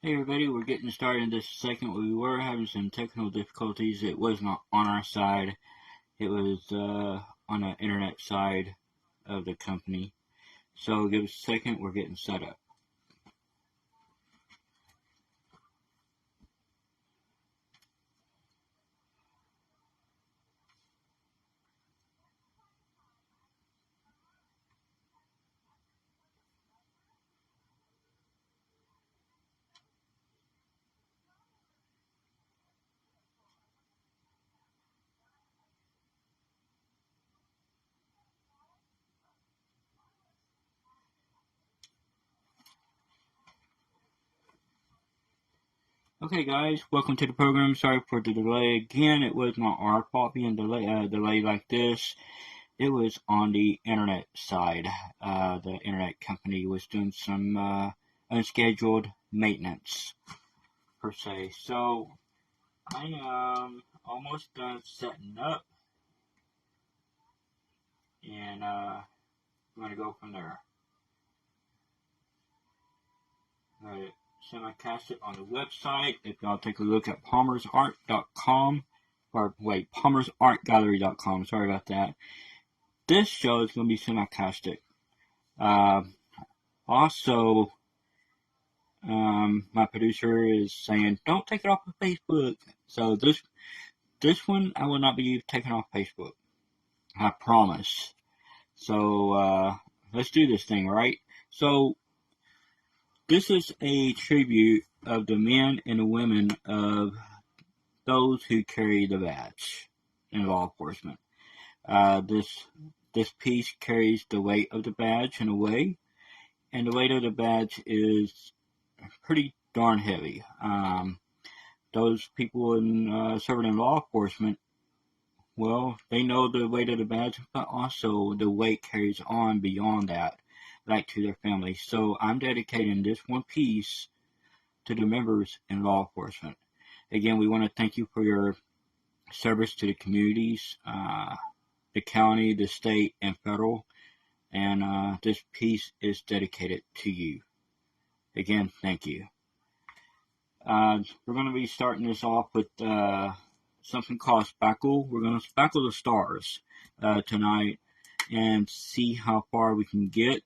Hey everybody, we're getting started in this second. We were having some technical difficulties. It was not on our side. It was on the internet side of the company. So give us a second, we're getting set up. Okay guys, welcome to the program. Sorry for the delay again. It was not our fault being delay like this. It was on the internet side. The internet company was doing some unscheduled maintenance per se. So I am almost done setting up, and I'm going to go from there. I'm going to simulcast it on the website. If y'all take a look at palmersart.com, or wait, palmersartgallery.com, sorry about that. This show is going to be simulcasted. Also, my producer is saying, don't take it off of Facebook. So this one, I will not be taking off Facebook. I promise. So, let's do this thing, right? So, this is a tribute of the men and the women of those who carry the badge in law enforcement. This piece carries the weight of the badge in a way, and the weight of the badge is pretty darn heavy. Those people serving in law enforcement, well, they know the weight of the badge, but also the weight carries on beyond that, back to their families. So I'm dedicating this one piece to the members in law enforcement. Again, we want to thank you for your service to the communities, the county, the state, and federal. And this piece is dedicated to you. Again, thank you. We're going to be starting this off with something called spackle. We're going to spackle the stars tonight and see how far we can get.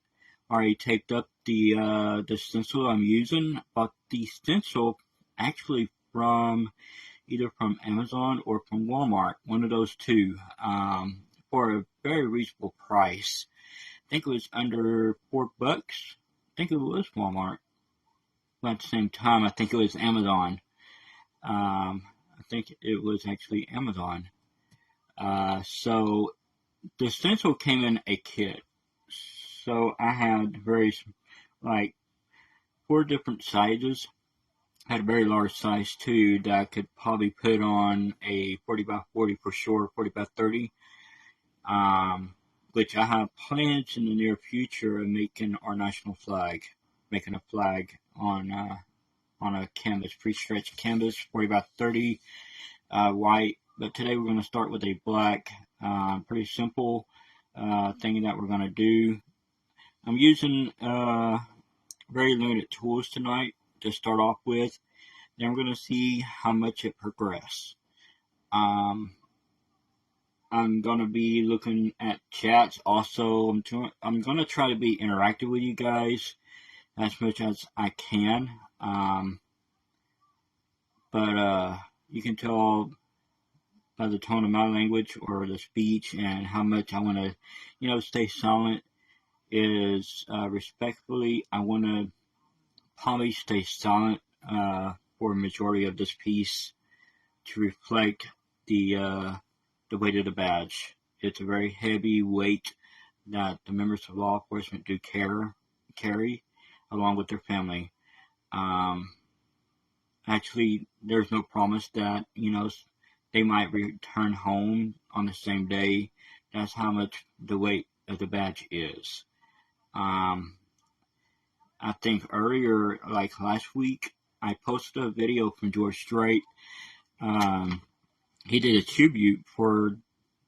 I already taped up the stencil I'm using, but the stencil actually either from Amazon or from Walmart, one of those two, for a very reasonable price. I think it was under $4. I think it was Walmart. But at the same time, I think it was Amazon. I think it was actually Amazon. So the stencil came in a kit. So I had like 4 different sizes. I had a very large size too that I could probably put on a 40 by 40 for sure, 40 by 30. Which I have plans in the near future of making our national flag, making a flag on a canvas, pre-stretched canvas, 40 by 30, white. But today we're going to start with a black, pretty simple thing that we're going to do. I'm using very limited tools tonight to start off with. Then we're going to see how much it progresses. I'm going to be looking at chats. Also, I'm going to try to be interactive with you guys as much as I can. But you can tell by the tone of my language or the speech and how much I want to, stay silent is respectfully, I want to probably stay silent for a majority of this piece to reflect the weight of the badge. It's a very heavy weight that the members of law enforcement do carry along with their family. Actually, there's no promise that, they might return home on the same day. That's how much the weight of the badge is. I think earlier, like last week, I posted a video from George Strait. He did a tribute for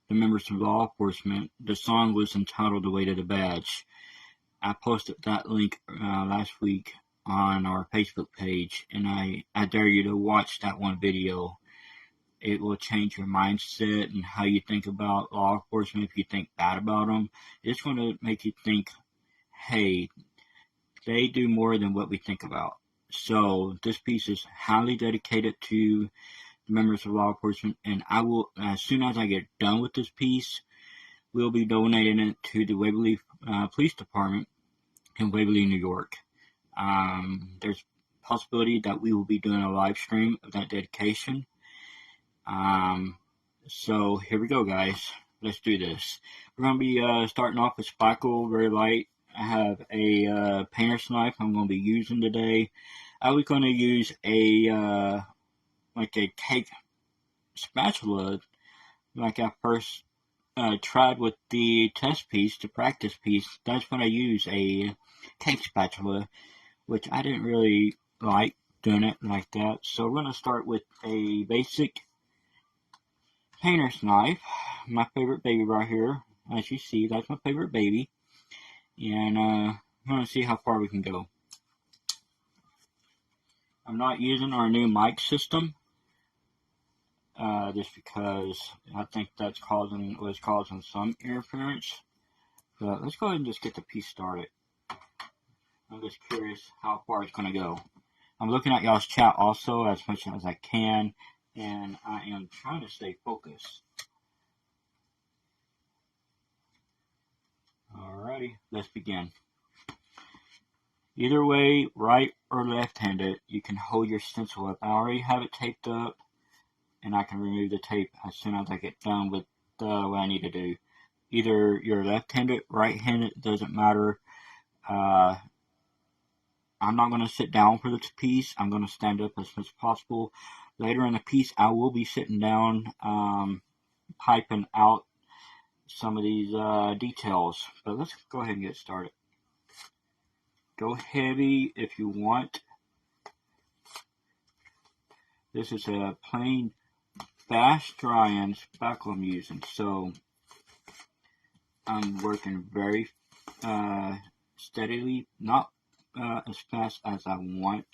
the members of law enforcement. The song was entitled "The Weight of the Badge." I posted that link last week on our Facebook page, and I dare you to watch that one video. It will change your mindset and how you think about law enforcement. If you think bad about them, it's going to make you think, hey, they do more than what we think about. So this piece is highly dedicated to the members of law enforcement, and I will, as soon as I get done with this piece, we'll be donating it to the Waverly Police Department in Waverly, New York. There's a possibility that we will be doing a live stream of that dedication. So here we go, guys. Let's do this. We're going to be starting off with spackle, very light. I have a painter's knife I'm going to be using today. I was going to use a like a cake spatula, like I first tried with the test piece, the practice piece. That's when I used a cake spatula, which I didn't really like doing it like that. So we're going to start with a basic painter's knife, my favorite baby right here. As you see, that's my favorite baby. And I'm going to see how far we can go. I'm not using our new mic system, just because I think that's was causing some interference. But let's go ahead and just get the piece started. I'm just curious how far it's going to go. I'm looking at y'all's chat also as much as I can, and I am trying to stay focused. Alrighty, let's begin. Either way, right or left-handed, you can hold your stencil up. I already have it taped up, and I can remove the tape as soon as I get done with what I need to do. Either you're left-handed, right-handed, doesn't matter. I'm not going to sit down for this piece. I'm going to stand up as much as possible. Later in the piece, I will be sitting down, piping out some of these details. But let's go ahead and get started. Go heavy if you want. This is a plain fast drying spackle I'm using. So I'm working very steadily, not as fast as I want,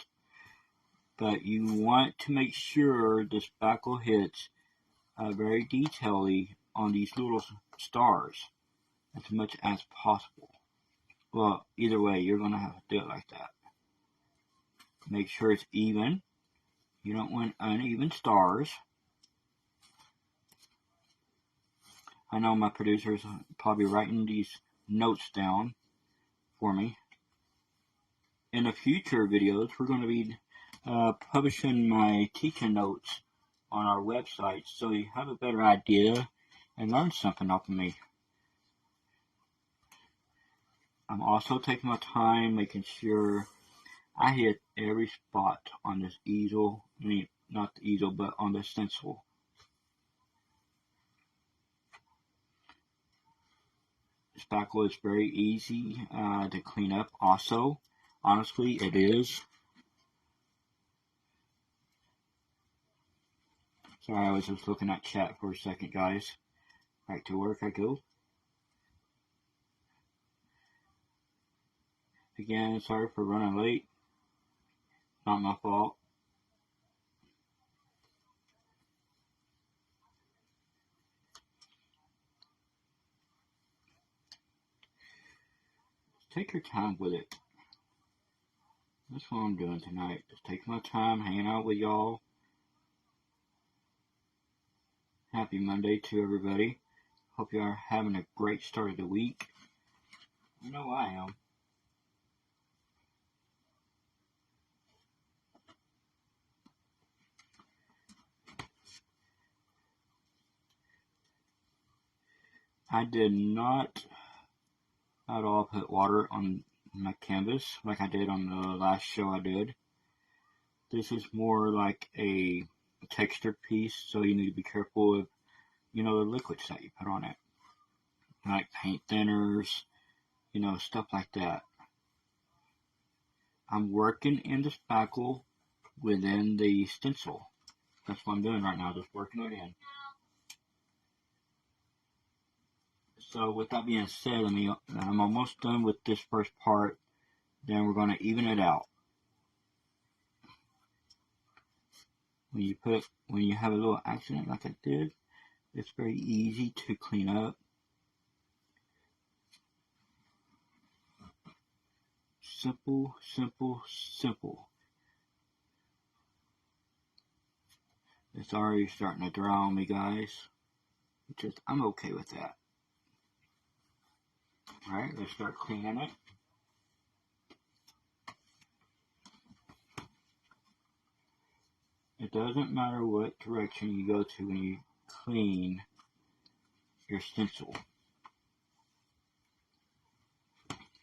but you want to make sure the spackle hits very detailedly on these little stars as much as possible. Well, either way, you're going to have to do it like that. Make sure it's even. You don't want uneven stars. I know my producers are probably writing these notes down for me. In the future videos, we're going to be publishing my teaching notes on our website, so you have a better idea and learn something off of me. I'm also taking my time making sure I hit every spot on this easel. I mean, not the easel, but on the stencil. Spackle is very easy to clean up also. Honestly, it is. Sorry, I was just looking at chat for a second, guys. Back to work I go. Again, sorry for running late. Not my fault. Take your time with it. That's what I'm doing tonight. Just taking my time, hanging out with y'all. Happy Monday to everybody. Hope you are having a great start of the week. I know I am. I did not at all put water on my canvas like I did on the last show I did. This is more like a textured piece, so you need to be careful of, the liquids that you put on it. Like paint thinners, stuff like that. I'm working in the spackle within the stencil. That's what I'm doing right now, just working it in. So with that being said, I'm almost done with this first part. Then we're going to even it out. when you have a little accident like I did, it's very easy to clean up. Simple, simple, simple. It's already starting to dry on me, guys. I'm okay with that. Alright, let's start cleaning it. It doesn't matter what direction you go to when you clean your stencil.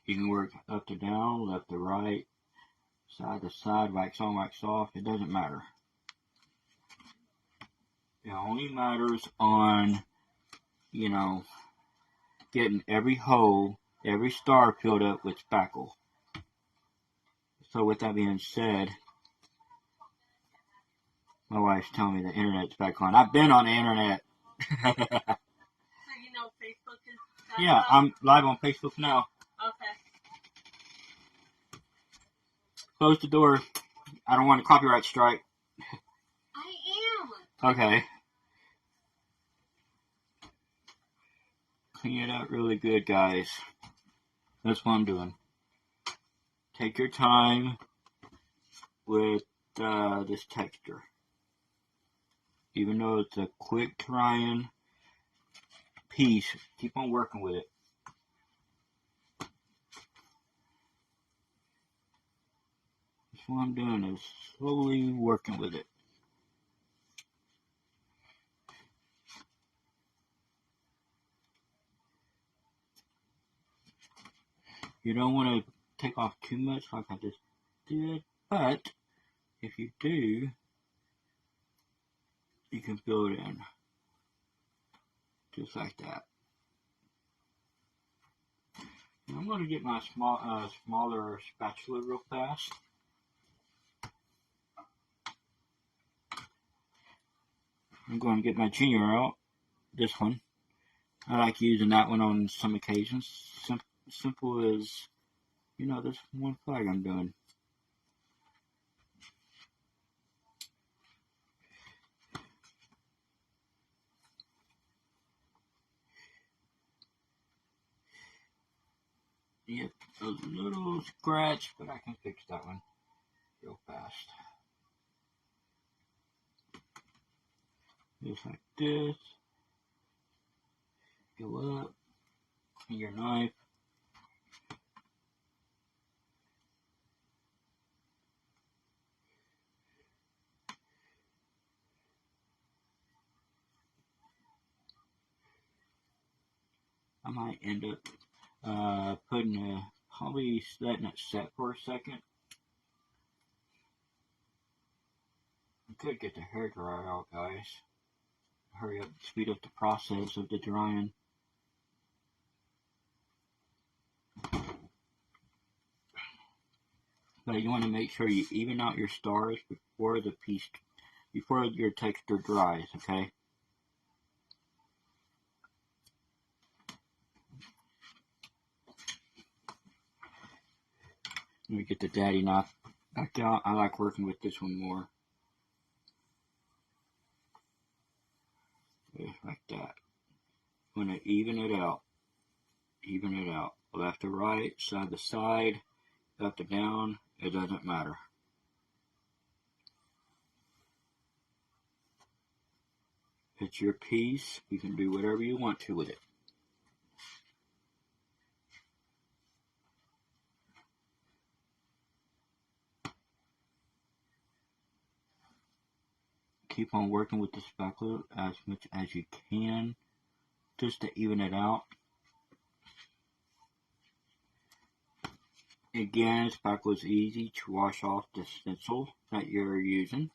You can work up to down, left to right, side to side, wax on, wax off. It doesn't matter. It only matters on, getting every hole, every star filled up with spackle. So with that being said, my wife's telling me the internet's back on. I've been on the internet. So Facebook is back Yeah, on? I'm live on Facebook now. Okay. Close the door. I don't want a copyright strike. I am. Okay. Clean it out really good, guys. That's what I'm doing. Take your time with this texture. Even though it's a quick drying piece, keep on working with it. That's what I'm doing, is slowly working with it. You don't want to take off too much like I just did, but if you do, you can fill it in just like that. Now I'm going to get my smaller spatula real fast. I'm going to get my junior out, this one. I like using that one on some occasions. Simple as, this one flag I'm doing. Yep, a little scratch, but I can fix that one real fast. Just like this. Go up, clean your knife. I might end up probably letting it set for a second. I could get the hair dryer out, guys. Hurry up, speed up the process of the drying. But you want to make sure you even out your stars before your texture dries, okay? Let me get the daddy knot back out. I like working with this one more. Like that. I'm going to even it out. Even it out. Left to right, side to side, up to down. It doesn't matter. It's your piece. You can do whatever you want to with it. Keep on working with the spackle as much as you can, just to even it out. Again, spackle is easy to wash off the stencil that you're using.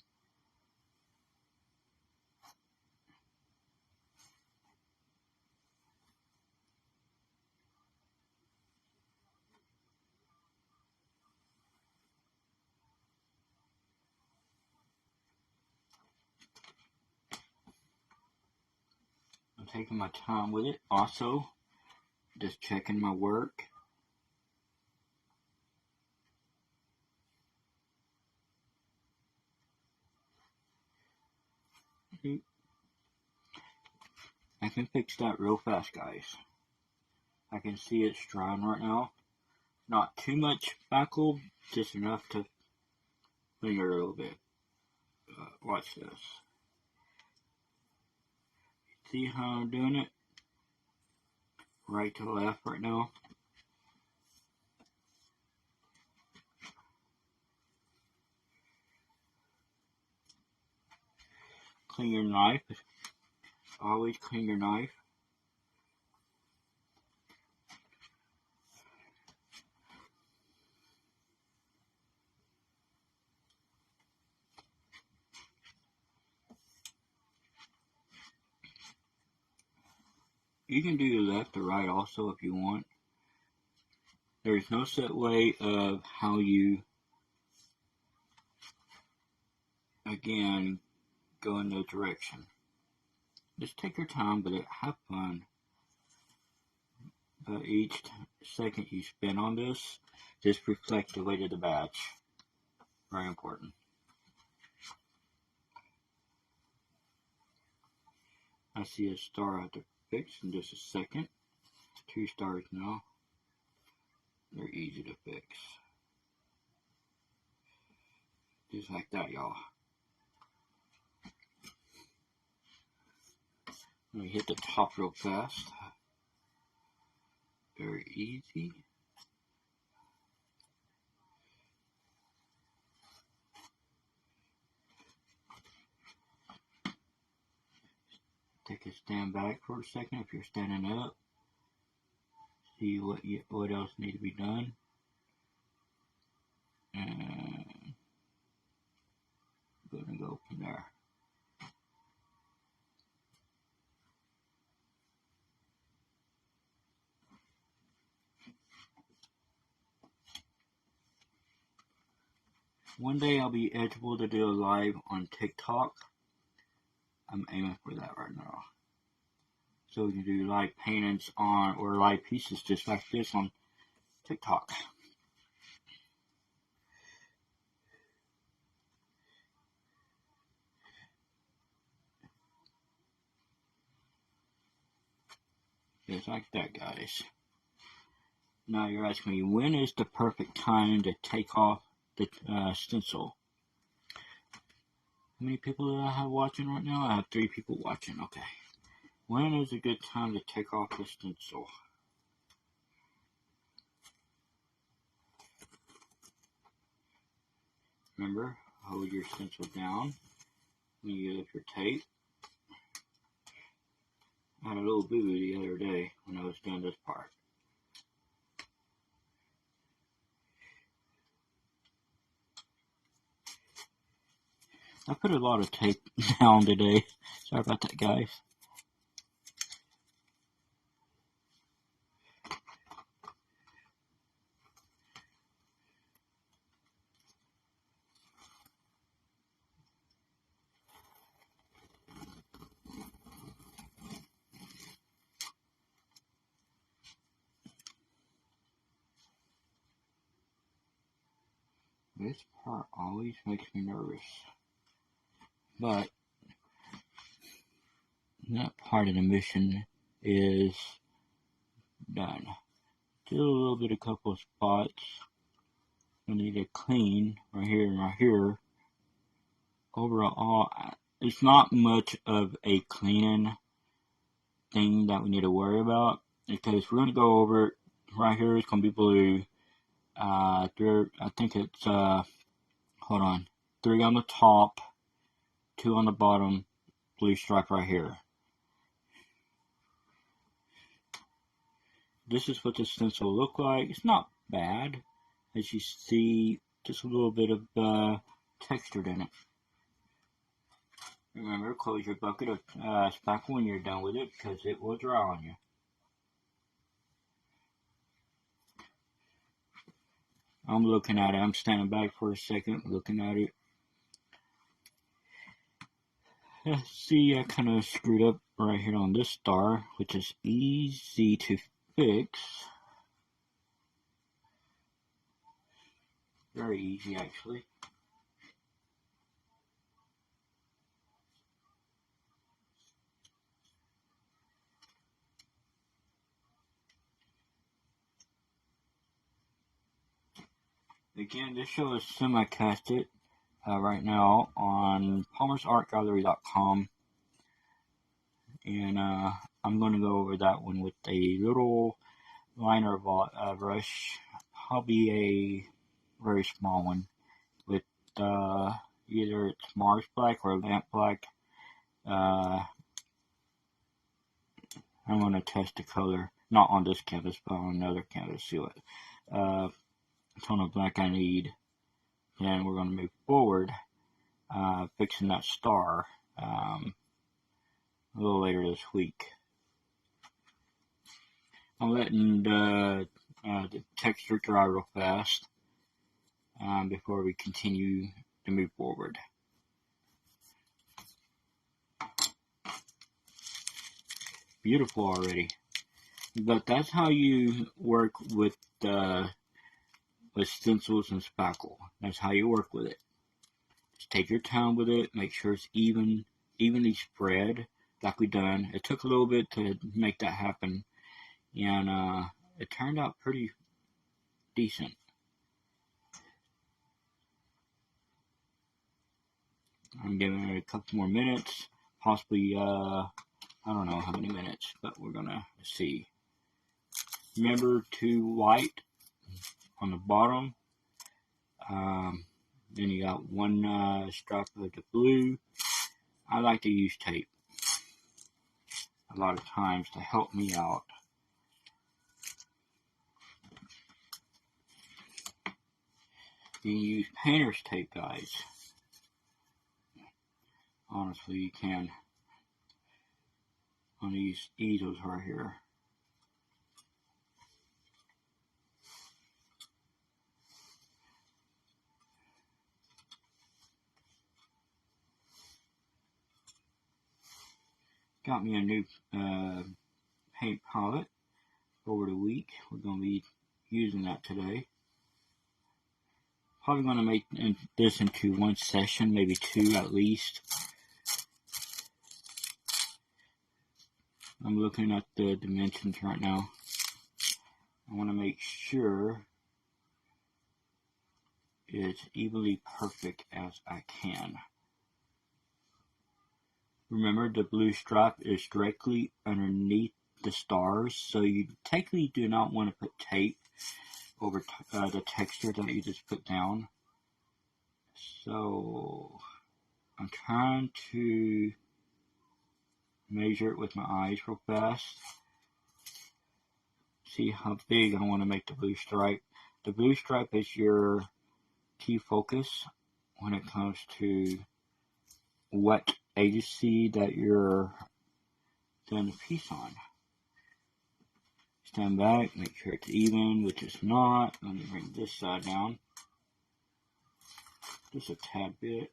I'm taking my time with it. Also, just checking my work. I can fix that real fast, guys. I can see it's drying right now. Not too much spackle, just enough to finger a little bit. Watch this. See how I'm doing it? Right to left right now. Clean your knife. Always clean your knife. You can do left or right also if you want. There's no set way of how you, again, go in that direction. Just take your time, but have fun. But each second you spend on this, just reflect the weight of the batch. Very important. I see a star I have to fix in just a second. 2 stars now. They're easy to fix. Just like that, y'all. Let me hit the top real fast. Very easy. Take a stand back for a second if you're standing up. See what else needs to be done. And I'm gonna go from there. One day I'll be eligible to do a live on TikTok. I'm aiming for that right now. So we can do live paintings on, or live pieces just like this on TikTok. Just like that, guys. Now you're asking me, when is the perfect time to take off the stencil? How many people do I have watching right now? I have 3 people watching. Okay. When is a good time to take off the stencil? Remember, hold your stencil down when you lift your tape. I had a little boo-boo the other day when I was doing this part. I put a lot of tape down today. Sorry about that, guys. This part always makes me nervous. But that part of the mission is done. Still a little bit, a couple of spots I need to clean right here and right here. Overall, it's not much of a cleaning thing that we need to worry about, because we're going to go over it. Right here is going to be blue. I think it's, hold on, 3 on the top, 2 on the bottom, blue stripe right here. This is what the stencil will look like. It's not bad, as you see, just a little bit of texture in it. Remember, close your bucket of spackle when you're done with it, because it will dry on you. I'm looking at it. I'm standing back for a second, looking at it. See, I kind of screwed up right here on this star, which is easy to fix. Very easy, actually. Again, this show is semi-casted right now on palmersartgallery.com, and I'm going to go over that one with a little liner brush, probably a very small one, with either it's Mars Black or Lamp Black. I'm going to test the color, not on this canvas, but on another canvas, see what tone of black I need. And we're going to move forward, fixing that star a little later this week. I'm letting the texture dry real fast before we continue to move forward. Beautiful already. But that's how you work with stencils and spackle. That's how you work with it. Just take your time with it, make sure it's evenly spread like we done. It took a little bit to make that happen, and it turned out pretty decent. I'm giving it a couple more minutes, possibly I don't know how many minutes, but we're gonna see. Remember to white on the bottom. Then you got one stripe of the blue. I like to use tape a lot of times to help me out. You can use painter's tape, guys. Honestly, you can on these easels right here. Got me a new paint palette over the week. We're going to be using that today. Probably going to make this into one session, maybe two at least. I'm looking at the dimensions right now. I want to make sure it's evenly perfect as I can. Remember, the blue stripe is directly underneath the stars, so you technically do not want to put tape over the texture that you just put down. So I'm trying to measure it with my eyes real fast. See how big I want to make the blue stripe. The blue stripe is your key focus when it comes to what agency that you're doing the piece on. Stand back, make sure it's even, which it's not. Let me bring this side down just a tad bit.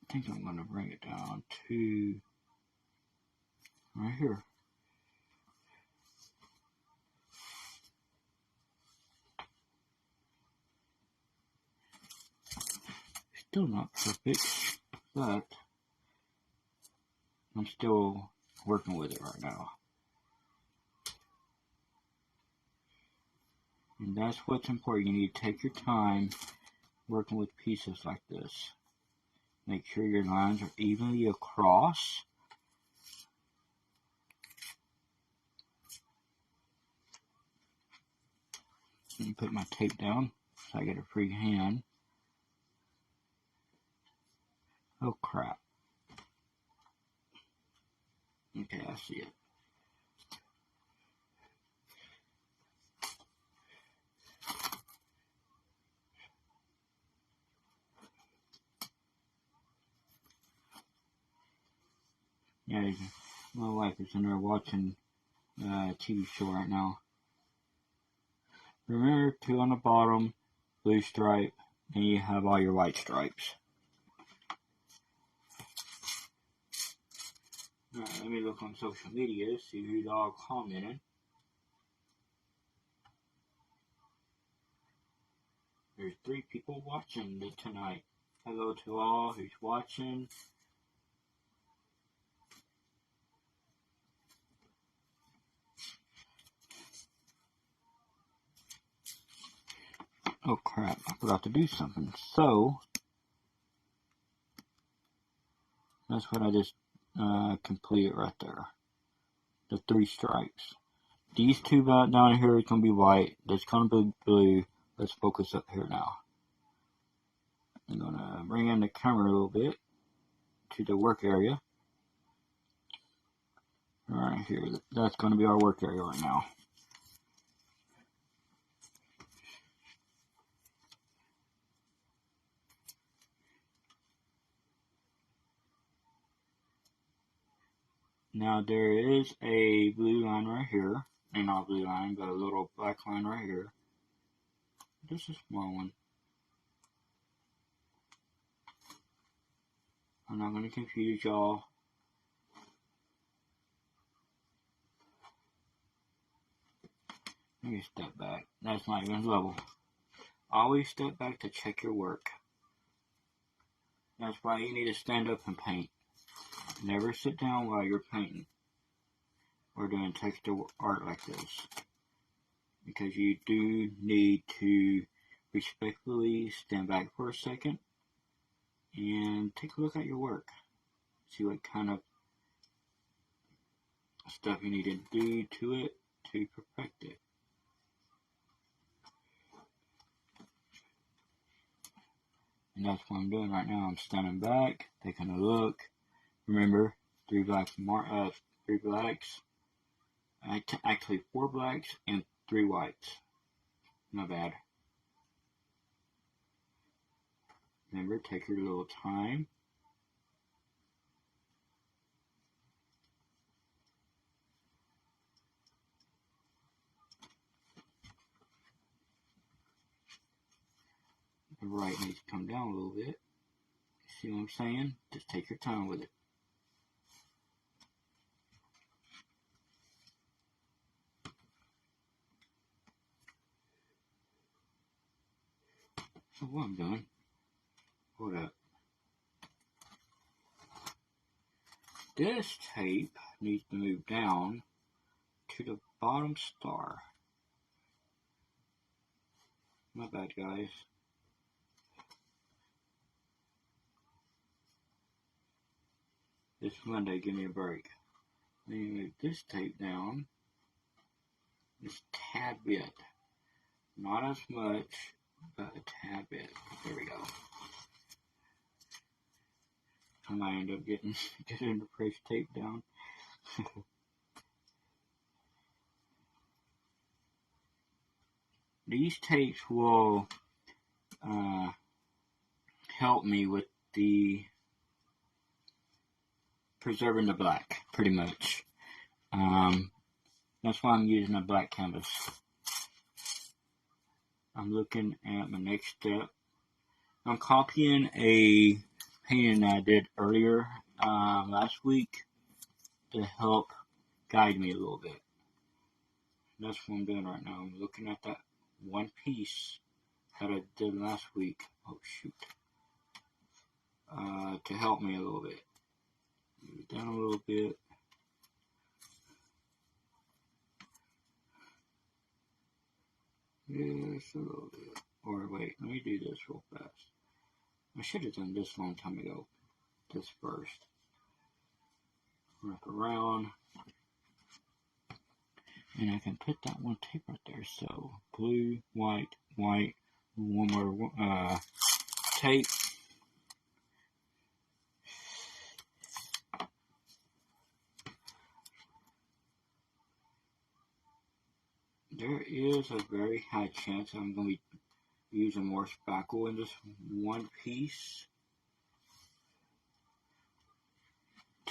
I think I'm going to bring it down to right here. Still not perfect, but I'm still working with it right now. And that's what's important. You need to take your time working with pieces like this. Make sure your lines are evenly across. Let me put my tape down so I get a free hand. Oh crap. Okay, I see it. Yeah, my wife is in there watching a TV show right now. Remember to on the bottom, blue stripe, and you have all your white stripes. Alright, let me look on social media, see who's all commenting. There's 3 people watching me tonight. Hello to all who's watching. Oh crap, I forgot to do something. So, that's what I just completed right there. The 3 stripes. These 2 down here is going to be white. That's going to be blue. Let's focus up here now. I'm going to bring in the camera a little bit to the work area. Right here. That's going to be our work area right now. Now there is a blue line right here. And not a blue line, but a little black line right here. Just a small one. I'm not going to confuse y'all. Let me step back. That's not even level. Always step back to check your work. That's why you need to stand up and paint. Never sit down while you're painting or doing textile art like this, because you do need to respectfully stand back for a second and take a look at your work. See what kind of stuff you need to do to it to perfect it. And that's what I'm doing right now. I'm standing back, taking a look. Remember, 3 blacks, 3 blacks. Actually 4 blacks and 3 whites. Not bad. Remember, take your little time. The right needs to come down a little bit. See what I'm saying? Just take your time with it. So what I'm doing, hold up. This tape needs to move down to the bottom star. My bad, guys. It's Monday, give me a break. Let me move this tape down just a tad bit. Not as much, but a tad bit. There we go. I might end up getting the fresh tape down. These tapes will help me with the preserving the black, pretty much. That's why I'm using a black canvas. I'm looking at my next step. I'm copying a painting that I did earlier last week to help guide me a little bit. That's what I'm doing right now. I'm looking at that one piece that I did last week. Oh shoot. To help me a little bit. Move it down a little bit. Just a little bit. Or wait, let me do this real fast. I should have done this a long time ago. This first. Wrap around. And I can put that one tape right there. So blue, white, white, one more tape. There is a very high chance I'm going to be using more spackle in this one piece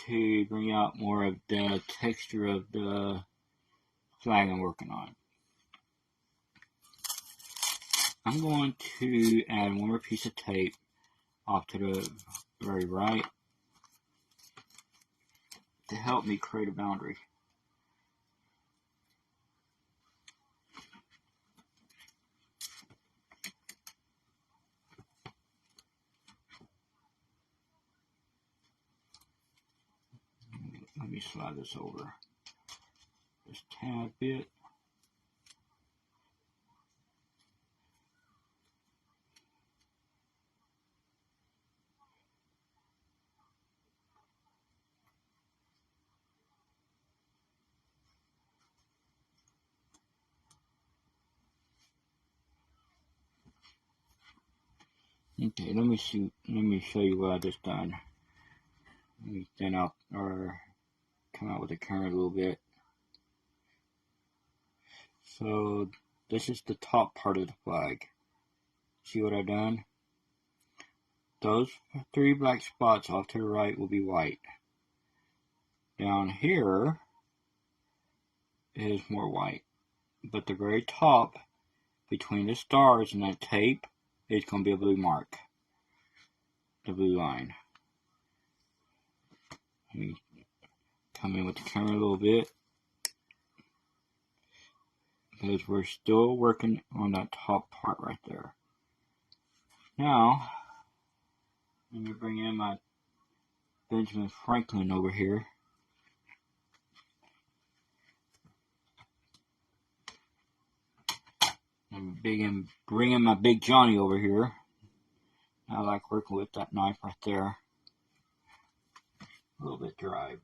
to bring out more of the texture of the flag I'm working on. I'm going to add one more piece of tape off to the very right to help me create a boundary. Let me slide this over just a tad bit. Okay, let me see. Let me show you what I just done. Let me thin out or come out with the camera a little bit. So this is the top part of the flag. See what I've done? Those 3 black spots off to the right will be white. Down here is more white. But the very top, between the stars and that tape, is going to be a blue mark. The blue line. Let me come in with the camera a little bit. Because we're still working on that top part right there. Now, let me bring in my Benjamin Franklin over here. I'm bringing my Big Johnny over here. I like working with that knife right there. A little bit dry.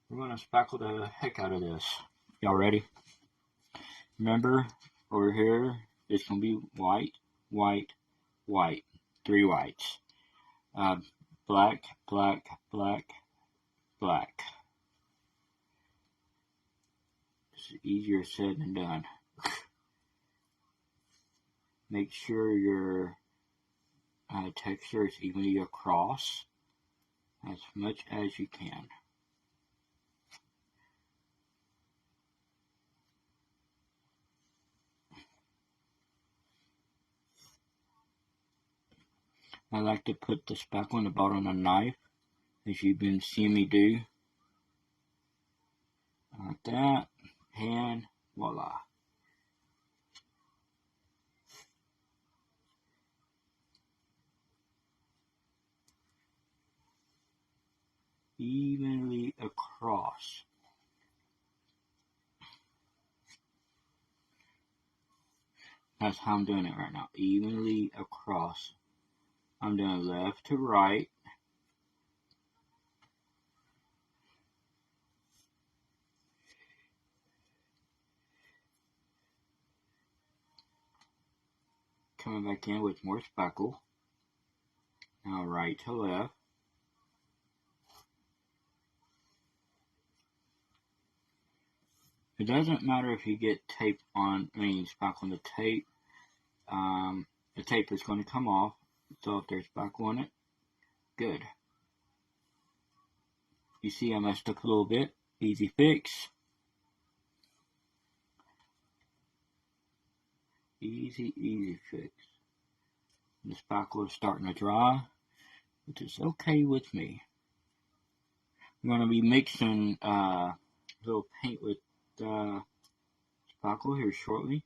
We're going to spackle the heck out of this. Y'all ready? Remember, over here, it's going to be white, white, white. 3 whites. Black, black, black, black. This is easier said than done. Make sure your texture is evenly across as much as you can. I like to put the spackle on the bottom of the knife, as you've been seeing me do. Like that, and voila. Evenly across. That's how I'm doing it right now. Evenly across. I'm doing left to right. Coming back in with more spackle. Now right to left. It doesn't matter if you get tape on, spackle on the tape. The tape is going to come off. So if there's spackle on it, good. You see I messed up a little bit. Easy fix. Easy fix. The spackle is starting to dry, which is okay with me. I'm going to be mixing a little paint with spackle here shortly.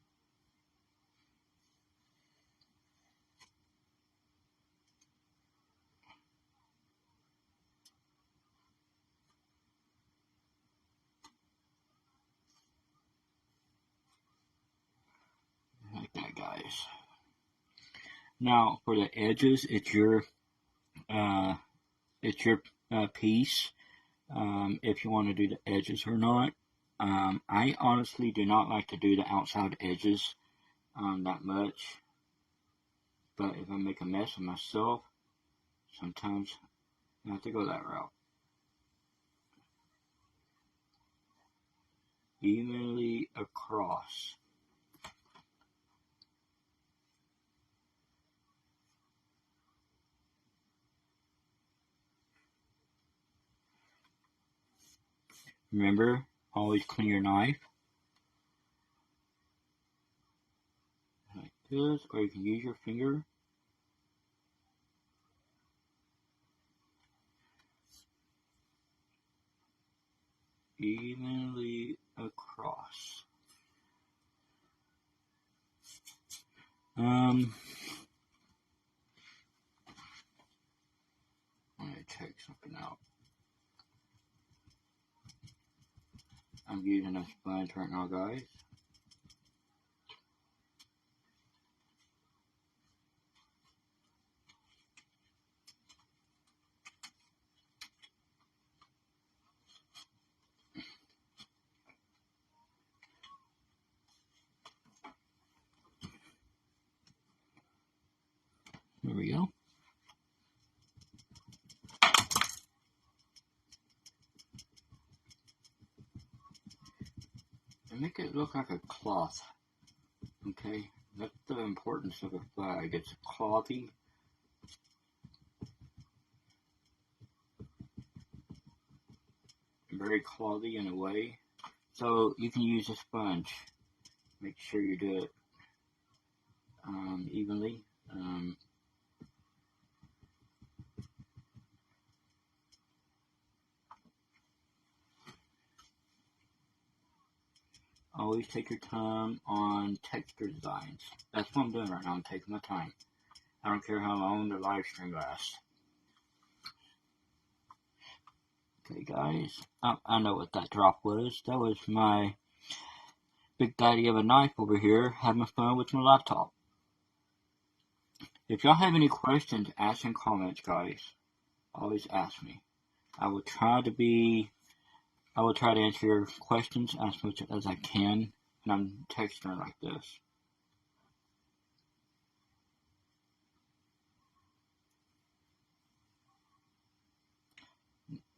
Like that, guys. Now for the edges, it's your piece. If you want to do the edges or not. I honestly do not like to do the outside edges that much. But if I make a mess of myself, sometimes I have to go that route. Evenly across. Remember, always clean your knife. Like this, or you can use your finger. Evenly across. I'm gonna check something out. I'm using a sponge right now, guys. There we go. And make it look like a cloth. Okay, that's the importance of a flag. It's clothy. Very clothy in a way. So you can use a sponge. Make sure you do it evenly. Always take your time on texture designs. That's what I'm doing right now. I'm taking my time. I don't care how long the live stream lasts. Okay, guys. I know what that drop was. That was my big daddy of a knife over here having fun with my laptop. If y'all have any questions, ask in comments, guys. Always ask me. I will try to answer your questions as much as I can, and I'm texting like this.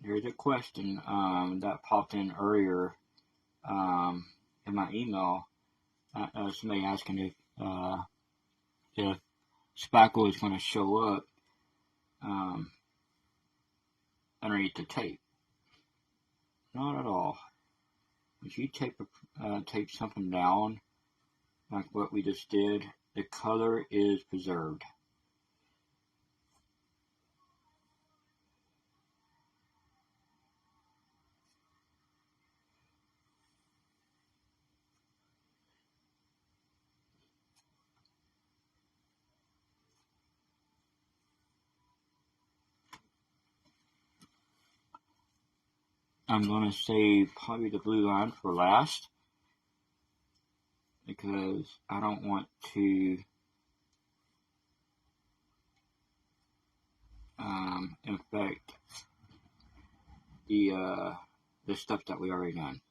There's a question that popped in earlier in my email. Somebody asking if spackle is going to show up underneath the tape. Not at all. If you tape something down, like what we just did, the color is preserved. I'm going to save probably the blue line for last, because I don't want to infect the stuff that we already done.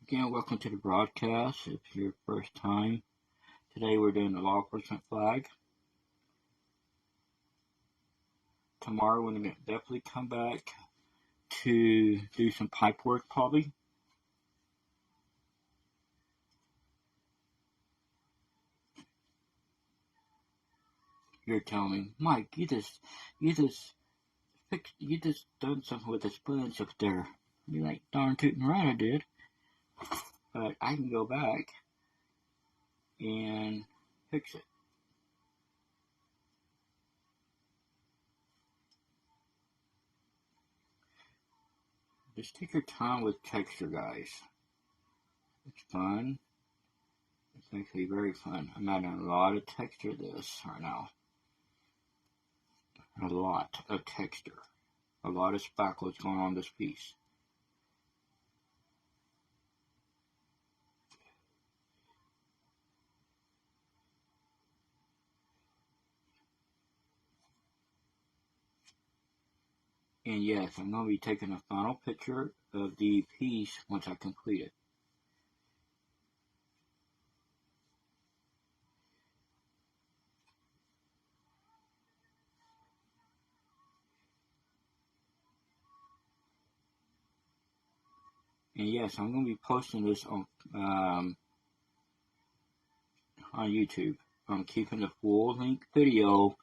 Again, welcome to the broadcast. If it's your first time, today we're doing the law enforcement flag. Tomorrow we're going to definitely come back to do some pipe work probably. You're telling me, Mike, you just done something with the sponge up there. You're like, darn tootin' right I did. But I can go back and fix it. Just take your time with texture, guys. It's fun. It's actually very fun. I'm adding a lot of texture to this right now. A lot of texture. A lot of spackle is going on this piece. And yes, I'm going to be taking a final picture of the piece once I complete it. And yes, I'm going to be posting this on YouTube. I'm keeping the full length video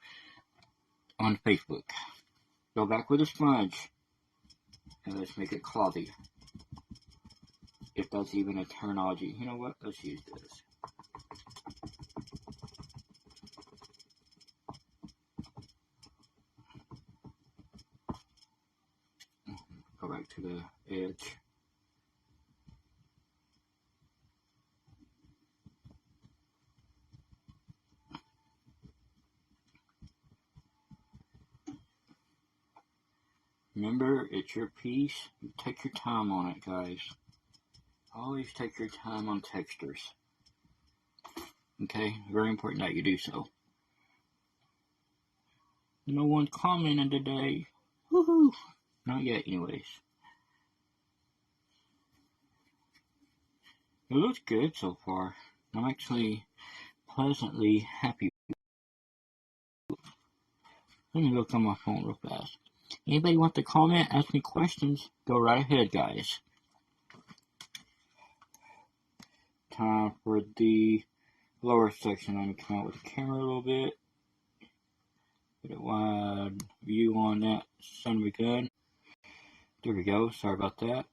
on Facebook. Go back with a sponge and let's make it clothy. If that's even a terminology. You know what? Let's use this. Go back to the edge. Remember, it's your piece. You take your time on it, guys. Always take your time on textures. Okay? Very important that you do so. No one commented today. Woohoo! Not yet, anyways. It looks good so far. I'm actually pleasantly happy. Let me look on my phone real fast. Anybody want to comment, ask me questions? Go right ahead, guys. Time for the lower section. Let me come out with the camera a little bit. Get a wide view on that. Son of a gun. There we go. Sorry about that.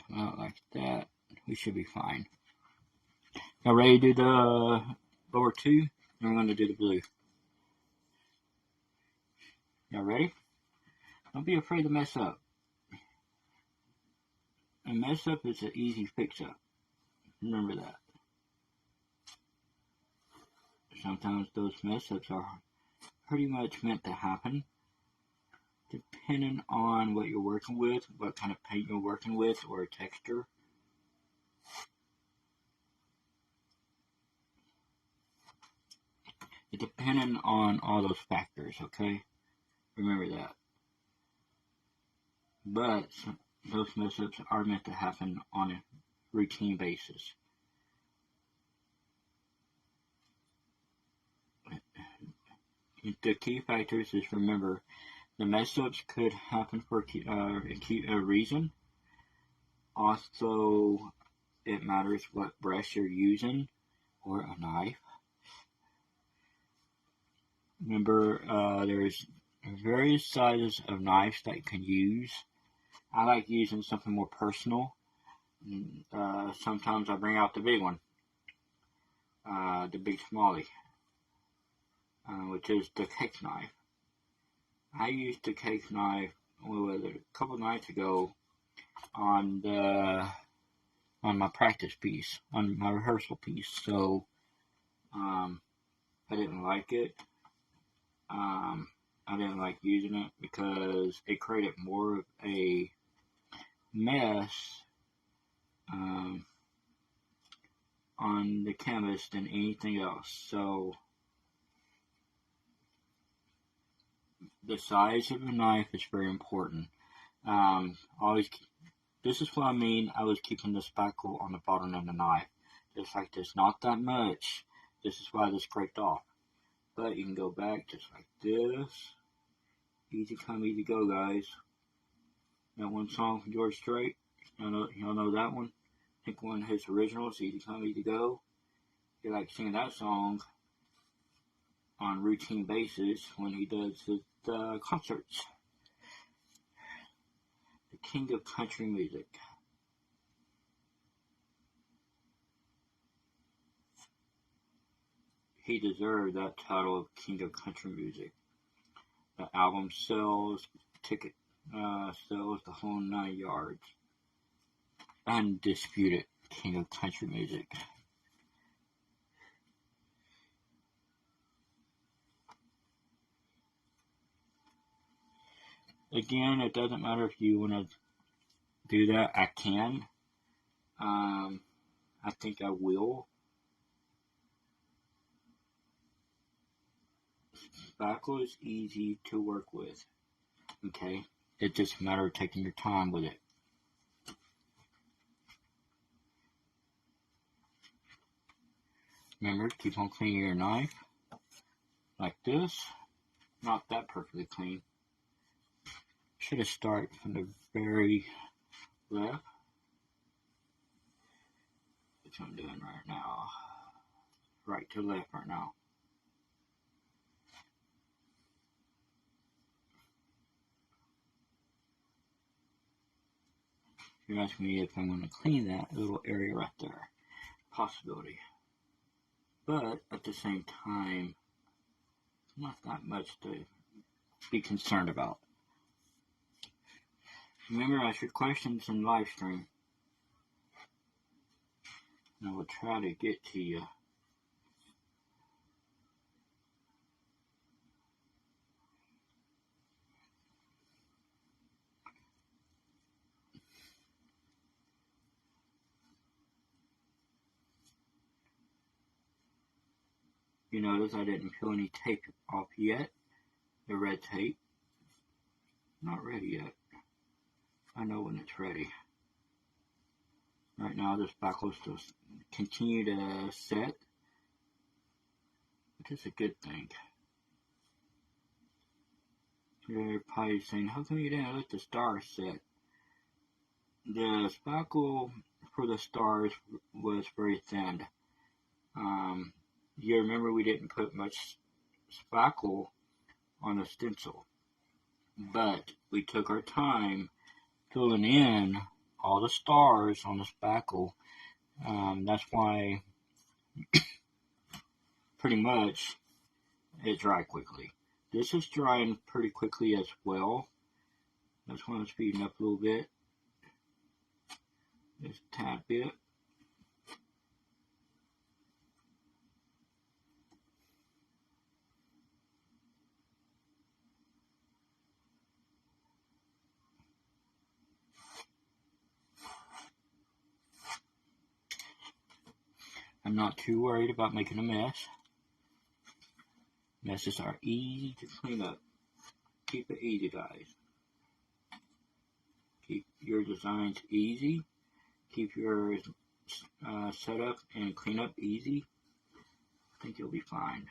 Come out like that. We should be fine. Now ready to do the lower two? And we're going to do the blue. Y'all ready? Don't be afraid to mess up. A mess up is an easy fix up. Remember that. Sometimes those mess ups are pretty much meant to happen. Depending on what you're working with, what kind of paint you're working with, or a texture. It's depending on all those factors, okay? Remember that. But those mess ups are meant to happen on a routine basis. The key factors is, remember, the mess ups could happen for a reason. Also, it matters what brush you're using or a knife. Remember, there's various sizes of knives that you can use. I like using something more personal. Sometimes I bring out the big one, the Big Smalley, which is the cake knife. I used the cake knife a couple nights ago on my practice piece, on my rehearsal piece. So I didn't like it. I didn't like using it because it created more of a mess on the canvas than anything else. So the size of the knife is very important. Always, this is what I mean. I was keeping the spackle on the bottom of the knife, just like this. Not that much. This is why this scraped off. But you can go back just like this. Easy come, easy go, guys. That one song from George Strait. Y'all know that one. I think one of his originals, Easy Come, Easy Go. He likes singing that song on routine basis when he does his concerts. The king of country music. He deserved that title of king of country music. The album sells, ticket sells the whole 9 yards. Undisputed king of country music. Again, it doesn't matter if you want to do that. I can. I think I will. Spackle is easy to work with. Okay? It's just a matter of taking your time with it. Remember, keep on cleaning your knife. Like this. Not that perfectly clean. Should have started from the very left. That's what I'm doing right now. Right to left right now. You're asking me if I'm going to clean that little area right there. Possibility. But at the same time, not that much to be concerned about. Remember, ask your questions in live stream. And I will try to get to you. You notice I didn't peel any tape off yet. The red tape. Not ready yet. I know when it's ready. Right now the spackle still continue to set, which is a good thing. You're probably saying, how come you didn't let the stars set? The spackle for the stars was very thin. You remember we didn't put much spackle on the stencil, but we took our time filling in all the stars on the spackle. That's why pretty much it dried quickly. This is drying pretty quickly as well. That's why I'm speeding up a little bit. Just a tad bit. I'm not too worried about making a mess. Messes are easy to clean up. Keep it easy, guys. Keep your designs easy. Keep your setup and cleanup easy. I think you'll be fine.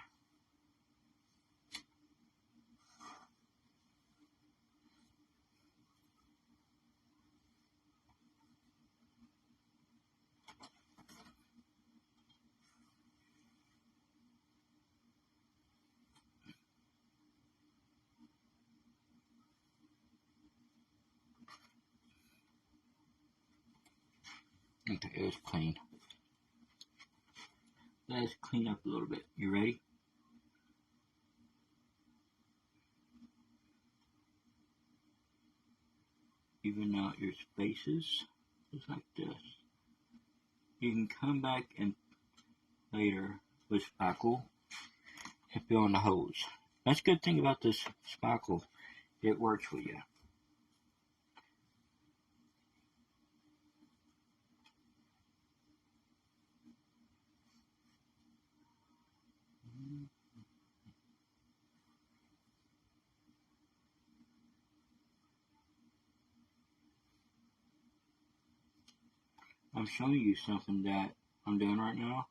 Okay, it was clean. Let's clean up a little bit. You ready? Even out your spaces, just like this. You can come back and later with spackle and fill in the holes. That's a good thing about this spackle. It works for you. I'm showing you something that I'm doing right now.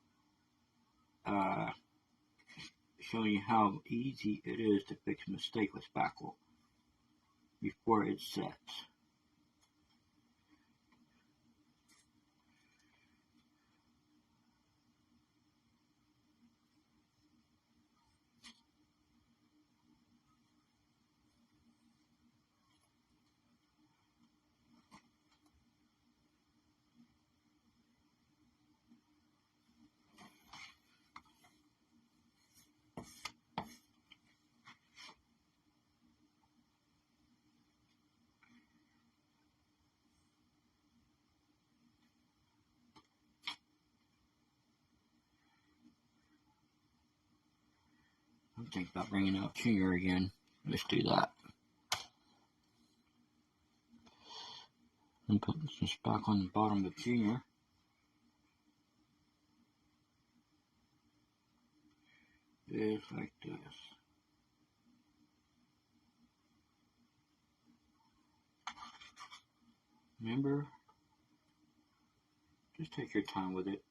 Showing you how easy it is to fix a mistake with spackle before it sets. I'm thinking about bringing out Junior again. Let's do that. And put some spackle on the bottom of Junior. Just like this. Remember, just take your time with it.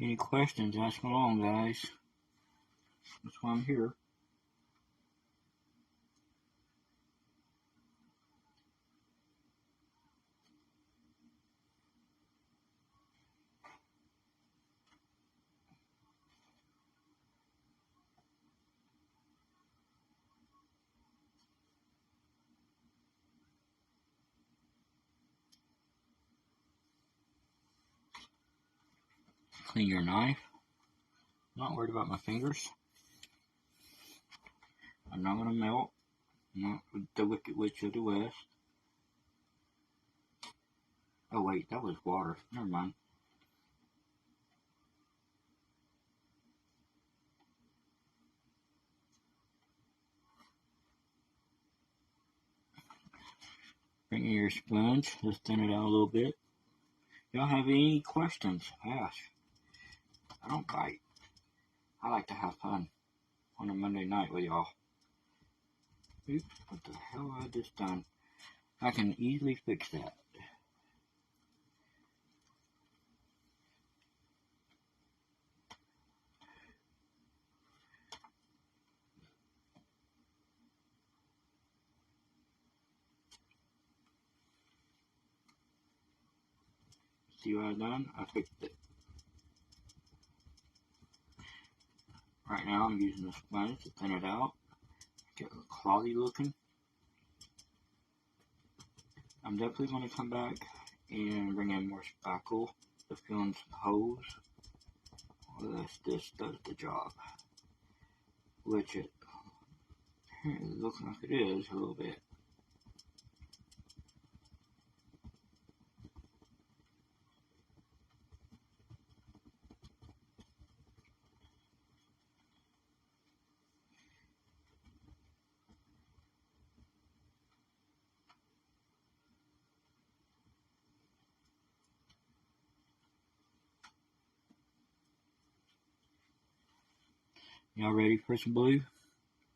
Any questions, ask along, guys. That's why I'm here. Clean your knife. Not worried about my fingers. I'm not going to melt. Not with the Wicked Witch of the West. Oh wait, that was water. Never mind. bring in your sponge. Just thin it out a little bit. Y'all have any questions? Ask. I don't bite. I like to have fun on a Monday night with y'all. Oops, what the hell have I just done? I can easily fix that. See what I've done? I fixed it. Right now I'm using the sponge to thin it out. Get it cloudy looking. I'm definitely going to come back and bring in more spackle to fill in some holes. This does the job. Which it looks like it is a little bit. Y'all ready for some blue?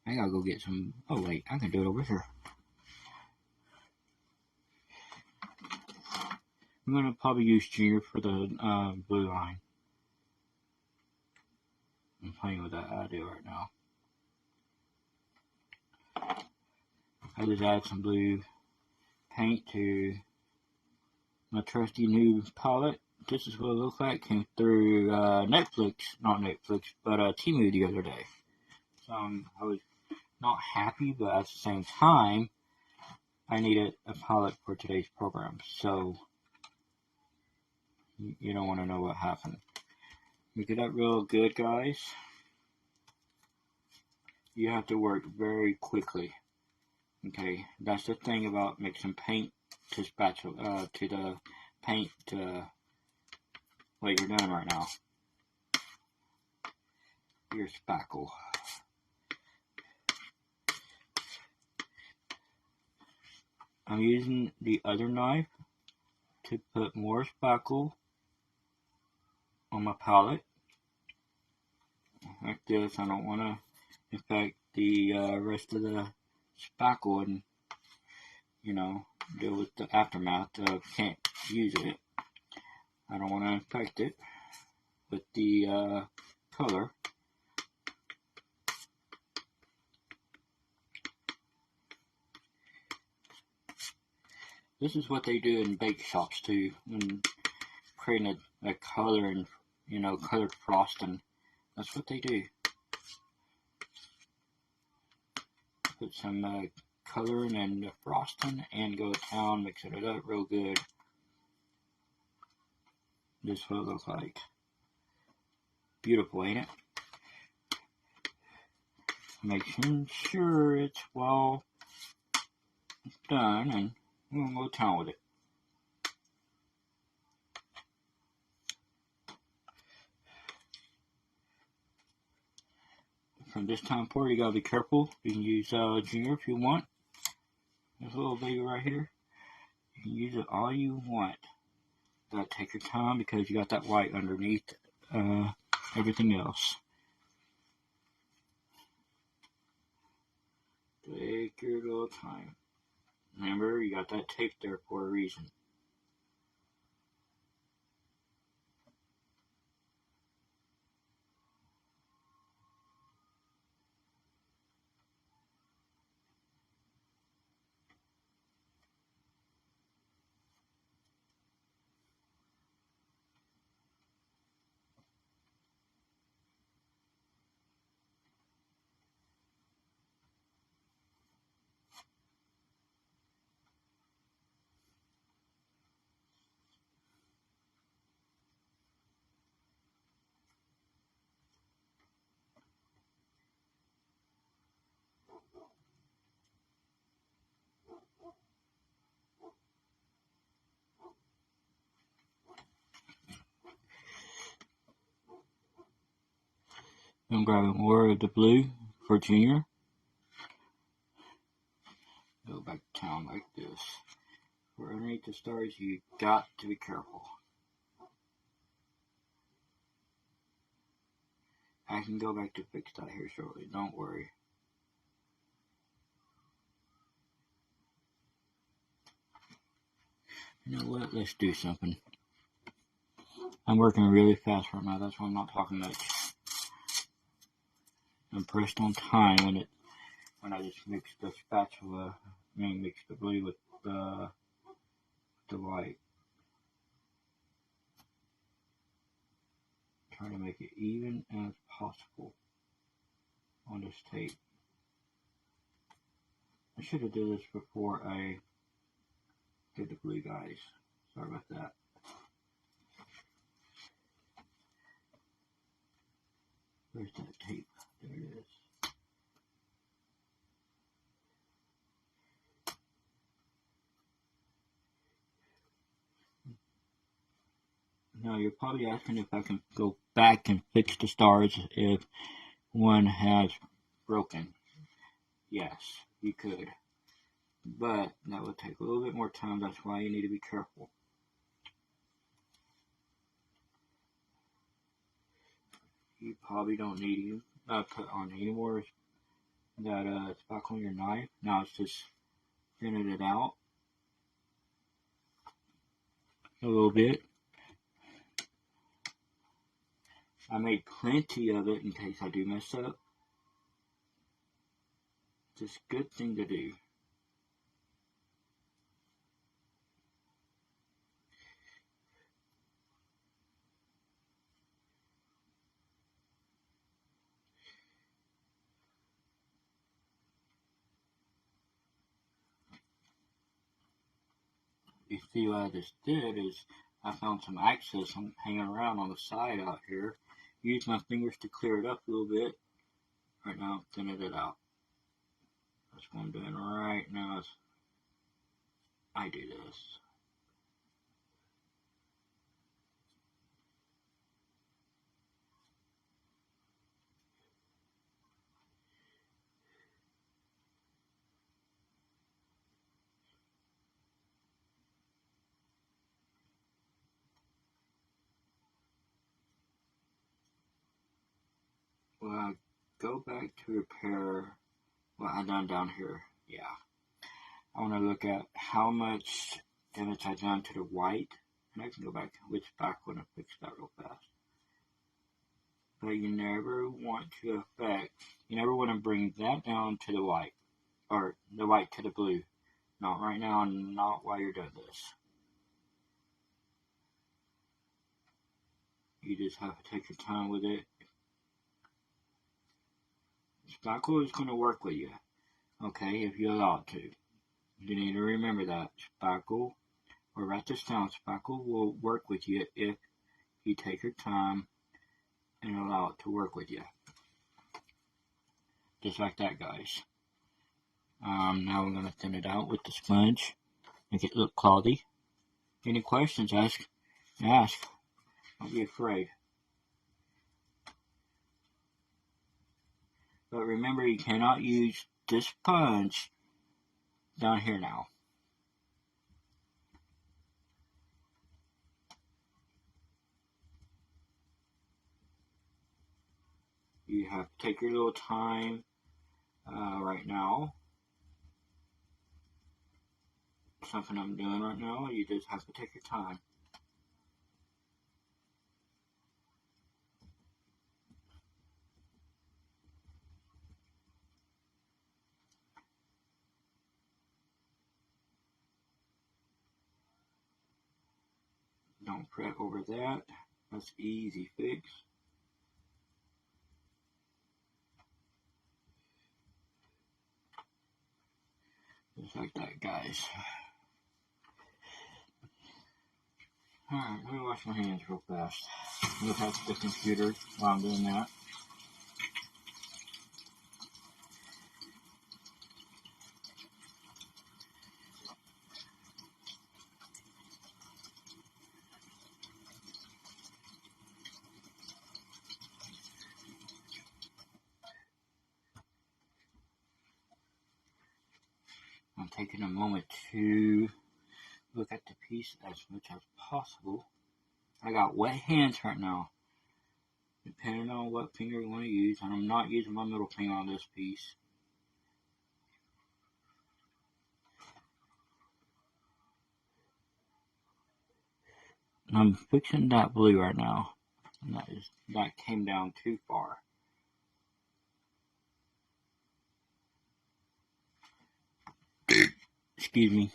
I gotta go get some. Oh wait, I can do it over here. I'm gonna probably use Junior for the blue line. I'm playing with that idea right now. I just add some blue paint to my trusty new palette. This is what it looks like. Came through not Netflix, but Temu the other day. So I was not happy, but at the same time, I needed a palette for today's program. So you don't want to know what happened. We get that real good, guys. You have to work very quickly. Okay, that's the thing about mixing paint to spatula to the paint what you're doing right now. Your spackle. I'm using the other knife to put more spackle on my palette. Like this, I don't want to affect the rest of the spackle and, you know, deal with the aftermath of can't use it. I don't want to infect it with the color. This is what they do in bake shops too, when creating a color and, you know, colored frosting. That's what they do. Put some coloring and the frosting and go to town, mixing it up real good. This is what it looks like. Beautiful, ain't it? Making sure it's well done, and we'll go to town with it. From this time forward, you gotta be careful. You can use Junior if you want. This little baby right here. You can use it all you want. Gotta take your time because you got that white underneath everything else. Take your little time. Remember, you got that tape there for a reason. I'm grabbing more of the blue for Junior. Go back to town like this. For underneath the stars, you got to be careful. I can go back to fix that here shortly, don't worry. You know what, let's do something. I'm working really fast right now, that's why I'm not talking much. I'm pressed on time when I just mix the spatula, mix the blue with the white. Trying to make it even as possible on this tape. I should have did this before I did the blue, guys. Sorry about that. Where's that tape? There it is. Now you're probably asking if I can go back and fix the stars if one has broken. Yes, you could. But that would take a little bit more time, that's why you need to be careful. You probably don't need to put on any more that spackle on your knife. Now it's just thinning it out a little bit. I made plenty of it in case I do mess up. It's a good thing to do. You see what I just did is I found some access hanging around on the side out here. Use my fingers to clear it up a little bit. Right now I'm thinning it out. That's what I'm doing right now as I do this. Well, I go back to repair what I done down here. Yeah. I want to look at how much damage I done to the white. And I can go back with spackle and fix that real fast. But you never want to you never want to bring that down to the white. Or the white to the blue. Not right now and not while you're doing this. You just have to take your time with it. Spackle is going to work with you. Okay, if you allow it to. You need to remember that. Spackle, or write this down, spackle will work with you if you take your time and allow it to work with you. Just like that, guys. Now we're going to thin it out with the sponge. Make it look cloudy. Any questions, ask. Don't be afraid. But remember, you cannot use this sponge down here now. You have to take your little time right now. Something I'm doing right now, you just have to take your time. Don't fret over that. That's easy fix. Just like that, guys. Alright, let me wash my hands real fast. Look at the computer while I'm doing that. I'm taking a moment to look at the piece as much as possible. I got wet hands right now, depending on what finger you want to use, and I'm not using my middle finger on this piece. And I'm fixing that blue right now, and that came down too far. Excuse me.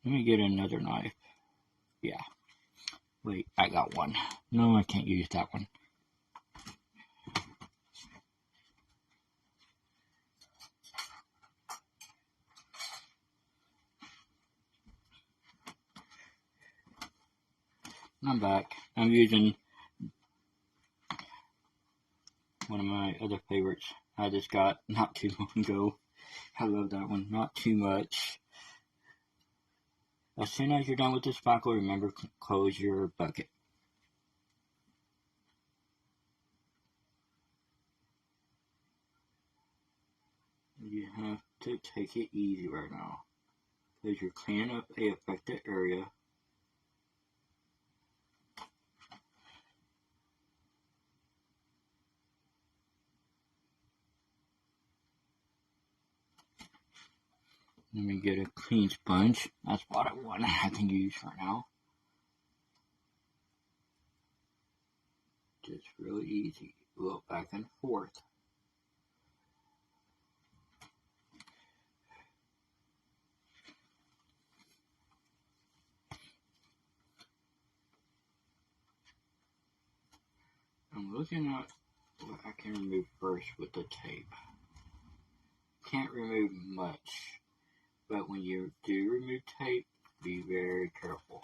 Let me get another knife. Yeah. Wait, I got one. No, I can't use that one. I'm back. I'm using one of my other favorites I just got not too long ago. I love that one. Not too much. As soon as you're done with the spackle, remember to close your bucket. You have to take it easy right now, because you're cleaning up a affected area. Let me get a clean sponge. That's what I can use right now. Just really easy. A little back and forth. I'm looking at what I can remove first with the tape. Can't remove much, but when you do remove tape, be very careful.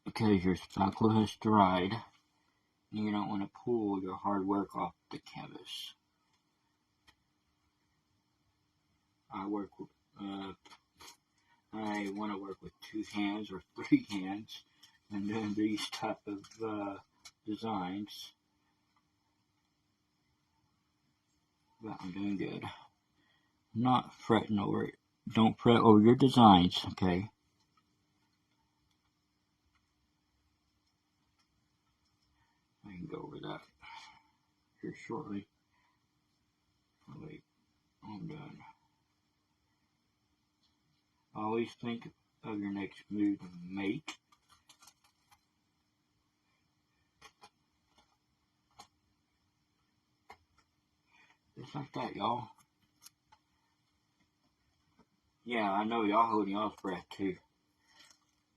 Because your spackle has dried, and you don't want to pull your hard work off the canvas. I want to work with 2 hands or 3 hands and doing these type of designs. But I'm doing good. I'm not fretting over it. Don't fret over your designs, okay? I can go over that here shortly. Oh, wait, I'm done. Always think of your next move to make. Just like that, y'all. Yeah, I know y'all holding y'all's breath too.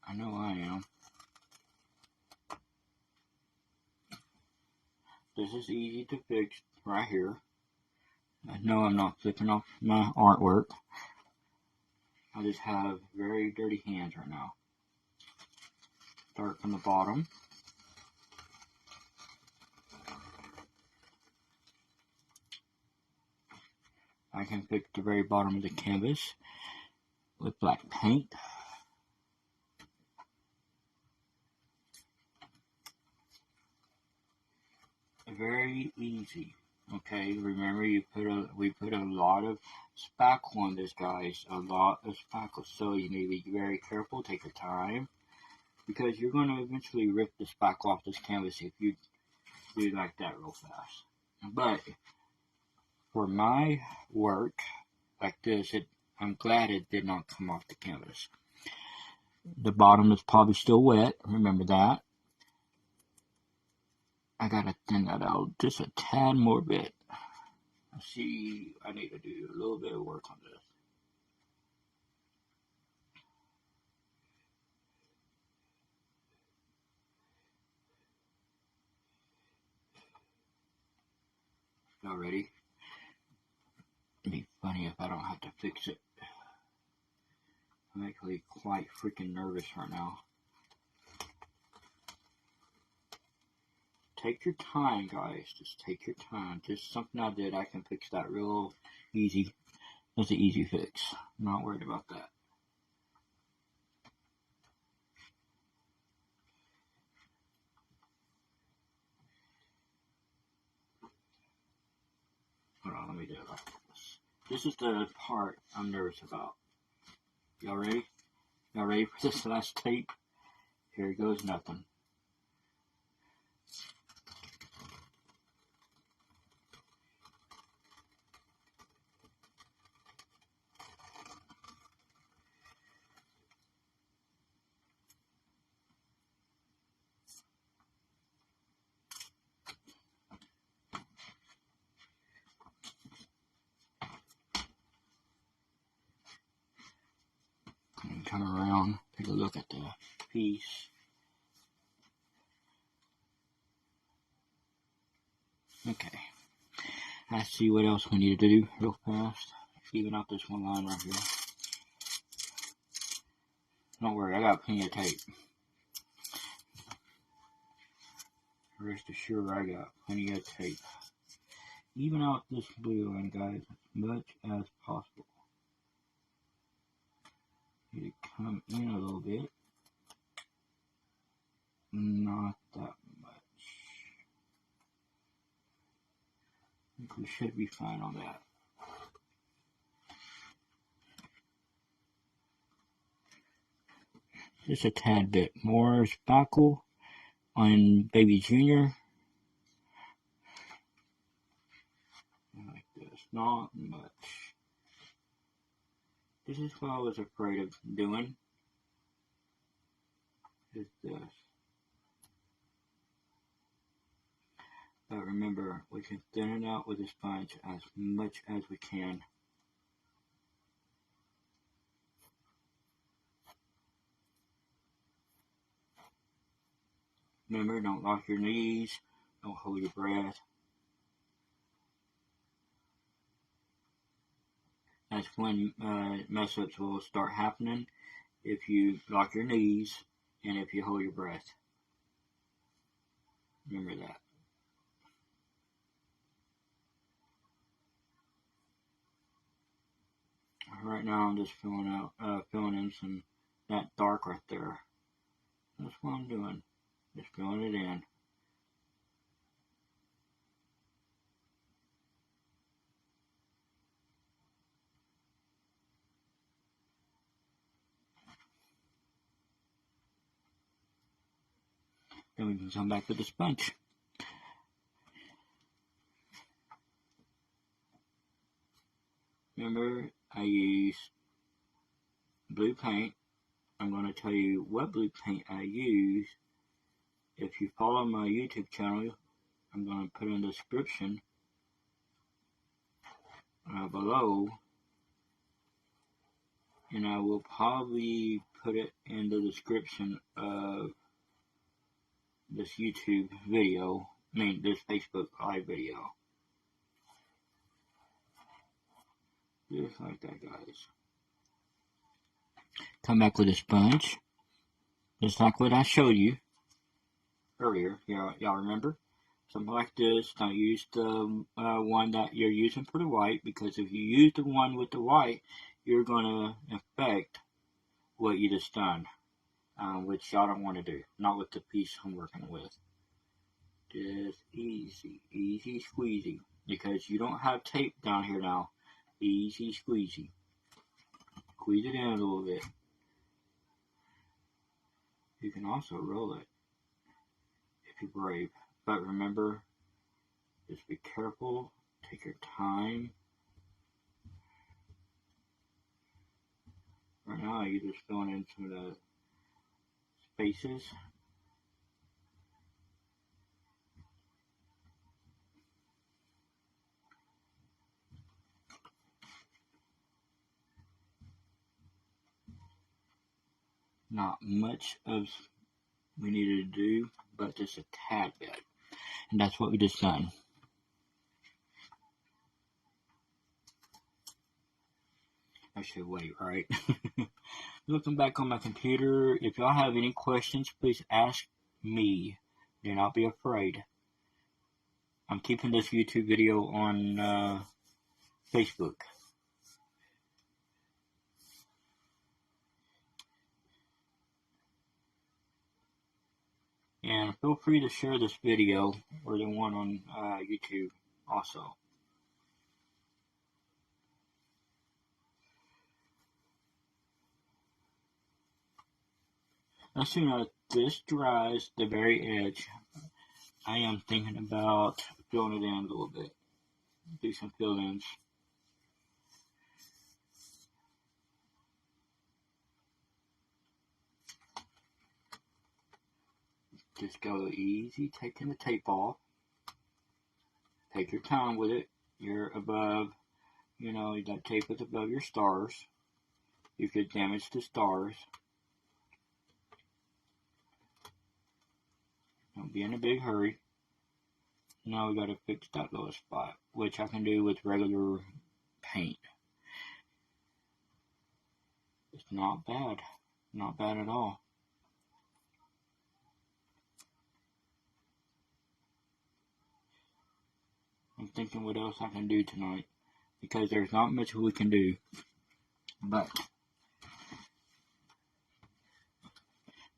I know I am. This is easy to fix right here. I know I'm not flipping off my artwork. I just have very dirty hands right now. Start from the bottom. I can fix the very bottom of the canvas with black paint. Very easy. Okay, remember we put a lot of spackle on this, guys. A lot of spackle. So you need to be very careful. Take your time, because you're going to eventually rip the spackle off this canvas if you do like that real fast. But for my work like this, I'm glad it did not come off the canvas. The bottom is probably still wet. Remember that. I gotta thin that out just a tad more bit. See, I need to do a little bit of work on this. Y'all ready? It'd be funny if I don't have to fix it. I'm actually quite freaking nervous right now. Take your time, guys. Just take your time. Just something I did. I can fix that real easy. It's an easy fix. I'm not worried about that. let me do it like this. This is the part I'm nervous about. Y'all ready? Y'all ready for this last tape? Here goes nothing. Come around, take a look at the piece. Okay, let's see what else we need to do real fast. Even out this one line right here. Don't worry, I got plenty of tape. Rest assured, I got plenty of tape. Even out this blue line, guys, as much as possible. Need to come in a little bit. Not that much. I think we should be fine on that. Just a tad bit more sparkle on Baby Junior. Like this, not much. This is what I was afraid of doing. Is this. But remember, we can thin it out with a sponge as much as we can. Remember, don't lock your knees, don't hold your breath. That's when mess ups will start happening, if you lock your knees and if you hold your breath. Remember that. Right now I'm just filling in some that dark right there. That's what I'm doing. Just filling it in. Then we can come back with the sponge. Remember, I use blue paint. I'm going to tell you what blue paint I use. If you follow my YouTube channel, I'm going to put in the description below, and I will probably put it in the description of this YouTube video, this Facebook live video. Just like that, guys. Come back with a sponge, just like what I showed you earlier. Y'all remember? Something like this. Don't use the one that you're using for the white, because if you use the one with the white, you're going to affect what you just done, which y'all don't want to do. Not with the piece I'm working with. Just easy squeezy, because you don't have tape down here now. Easy squeezy. Squeeze it in a little bit. You can also roll it if you're brave. But remember, just be careful. Take your time. Right now, you're just filling in some of the spaces. Not much of we needed to do, but just a tad bit. And that's what we just done. I should wait, right? Looking back on my computer, if y'all have any questions, please ask me. Do not be afraid. I'm keeping this YouTube video on Facebook. And feel free to share this video or the one on YouTube also. As soon as this dries, the very edge, I am thinking about filling it in a little bit. Do some fill-ins. Just go easy, taking the tape off. Take your time with it. You're above, that tape is above your stars. You could damage the stars. Don't be in a big hurry. Now we gotta fix that little spot, which I can do with regular paint. It's not bad. Not bad at all. I'm thinking what else I can do tonight, because there's not much we can do. But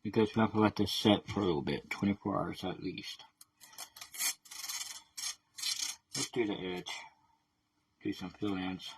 because we have to let this set for a little bit, 24 hours at least. Let's do the edge. Do some fill-ins.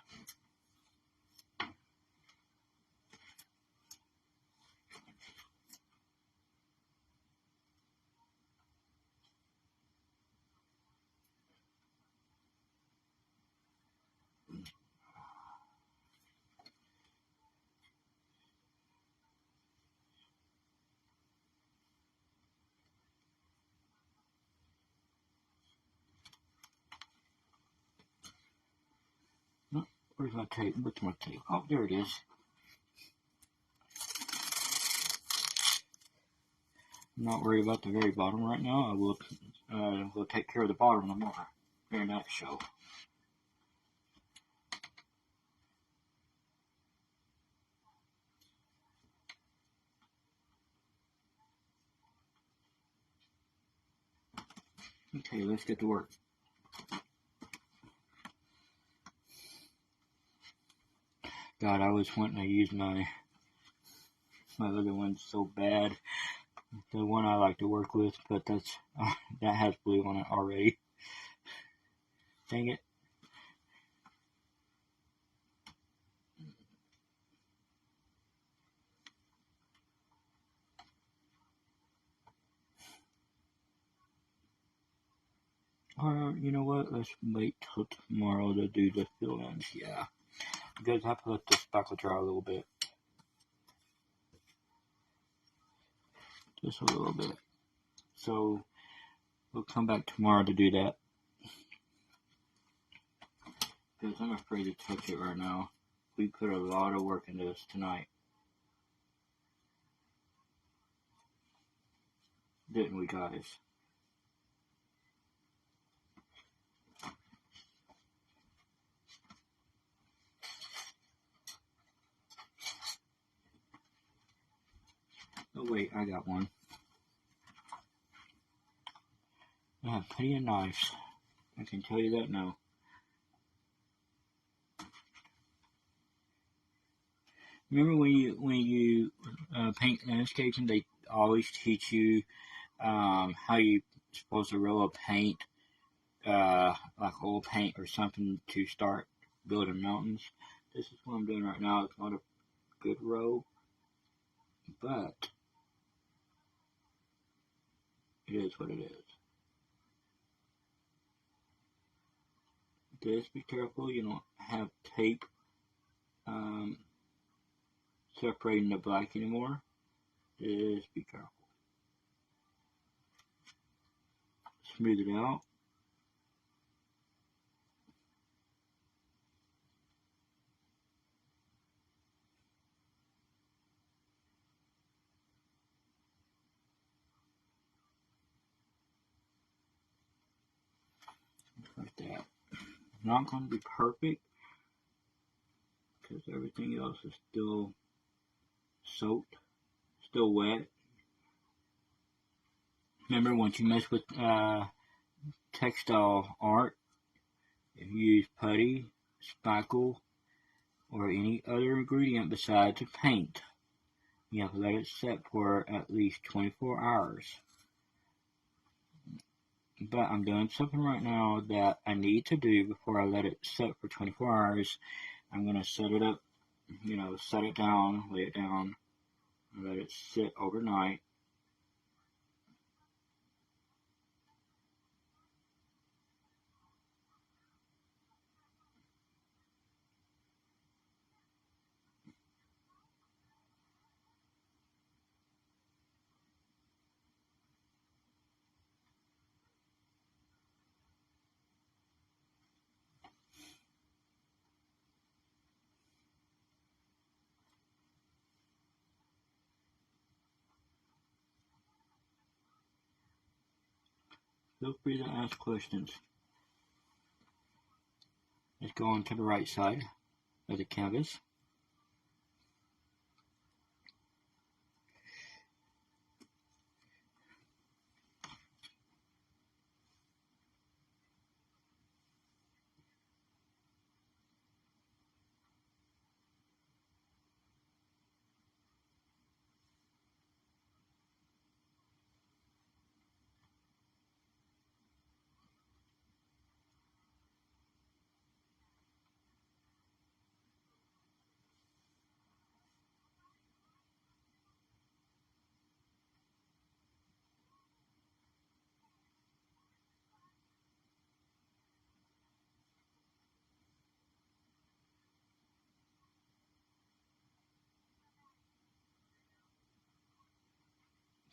Where's my tape? Where's my tape? Oh, there it is. I'm not worried about the very bottom right now. I will take care of the bottom tomorrow during that show. Okay, let's get to work. God, I was wanting to use my other one so bad. The one I like to work with, but that has blue on it already. Dang it. Or, you know what? Let's wait till tomorrow to do the fill-ins. Yeah. Because I have to let this spackle dry a little bit. Just a little bit. So, we'll come back tomorrow to do that. Because I'm afraid to touch it right now. We put a lot of work into this tonight. Didn't we, guys? Oh wait, I got one. I have plenty of knives. I can tell you that now. Remember when you paint landscapes, and they always teach you how you supposed to roll a paint, like oil paint or something, to start building mountains. This is what I'm doing right now. It's not a good row, but it is what it is. Just be careful you don't have tape separating the black anymore. Just be careful. Smooth it out. Like that. It's not going to be perfect because everything else is still soaked, still wet. Remember, once you mess with textile art, if you use putty, spackle, or any other ingredient besides a paint, you have to let it set for at least 24 hours. But I'm doing something right now that I need to do before I let it set for 24 hours. I'm going to set it up, set it down, lay it down, and let it sit overnight. Feel free to ask questions. Let's go on to the right side of the canvas.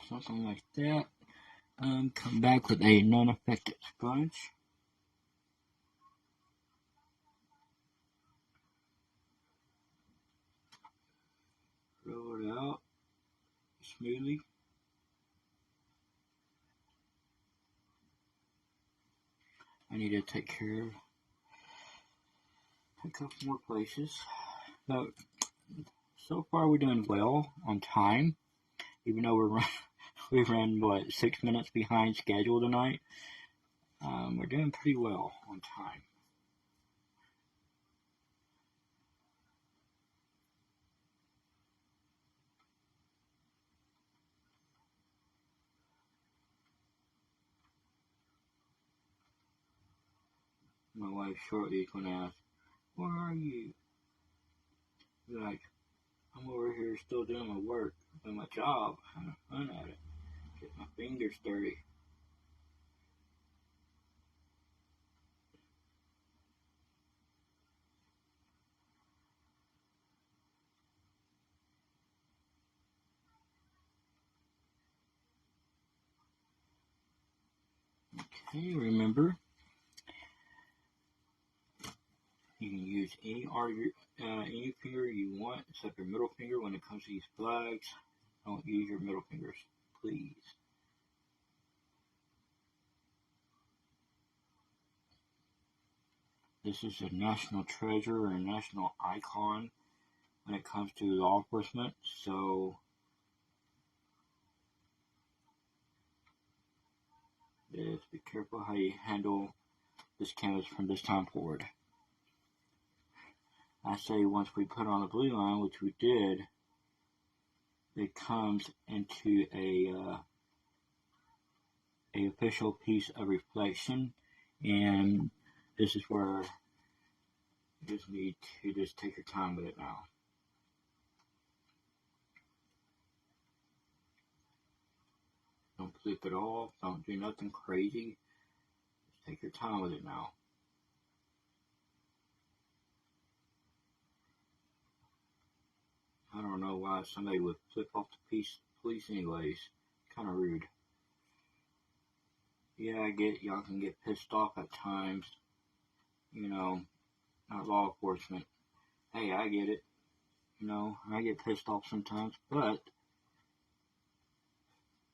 Something like that. Come back with a non-affected sponge. Roll it out smoothly. I need to take care of a couple more places. So far we're doing well on time, even though we ran what 6 minutes behind schedule tonight. We're doing pretty well on time. My wife shortly is going to ask, "Where are you?" Be like, "I'm over here still doing my work, doing my job, having fun at it, getting my fingers dirty." Okay, remember, you can use any finger you want, except your middle finger when it comes to these flags. Don't use your middle fingers, please. This is a national treasure and a national icon when it comes to law enforcement, so just be careful how you handle this canvas from this time forward. I say once we put on the blue line, which we did, it comes into a official piece of reflection, and this is where you just need to just take your time with it now. Don't flip it off, don't do nothing crazy, just take your time with it now. I don't know why somebody would flip off the piece anyways, kind of rude. Yeah, I get y'all can get pissed off at times, not law enforcement. Hey, I get it. I get pissed off sometimes, but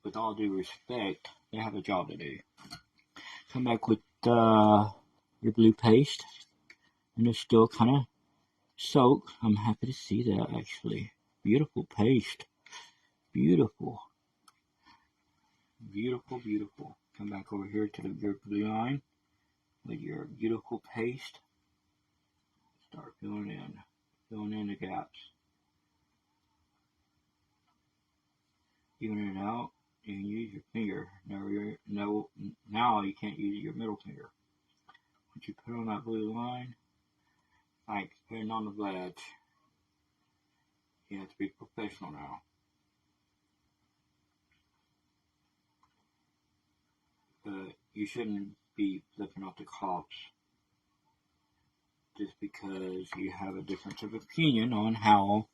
with all due respect, they have a job to do. Come back with your blue paste, and it's still kind of soaked. I'm happy to see that actually. Beautiful paste. Beautiful. Beautiful, beautiful. Come back over here to your blue line with your beautiful paste. Start filling in the gaps. Even it out, you can use your finger. Now you can't use your middle finger. Once you put on that blue line, like putting on the badge, you have to be professional now. you shouldn't be flipping off the cops just because you have a difference of opinion on how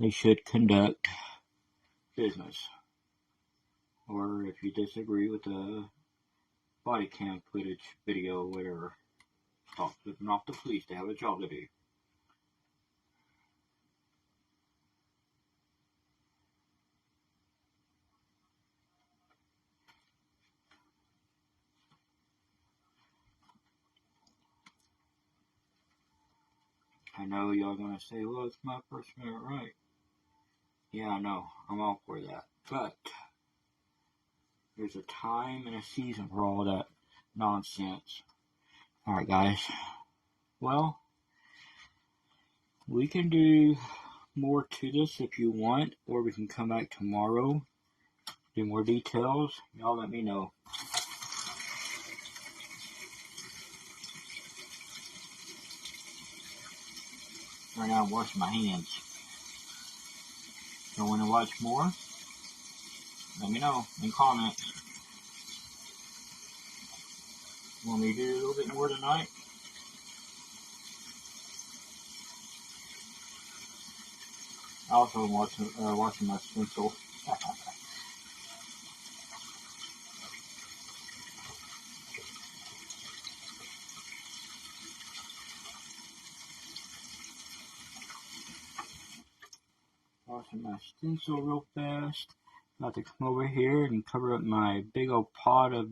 they should conduct business. Or if you disagree with the body cam footage, video, whatever, stop flipping off the police. They have a job to do. I know y'all gonna say, well, it's my First Amendment right. Yeah, I know. I'm all for that. But there's a time and a season for all that nonsense. Alright, guys. Well, we can do more to this if you want, or we can come back tomorrow, do more details. Y'all let me know. Right now I'm washing my hands. Y'all want to watch more? Let me know in comments. Want me to do a little bit more tonight? I also am washing my stencil. Washing my stencil real fast. About to come over here and cover up my big old pot of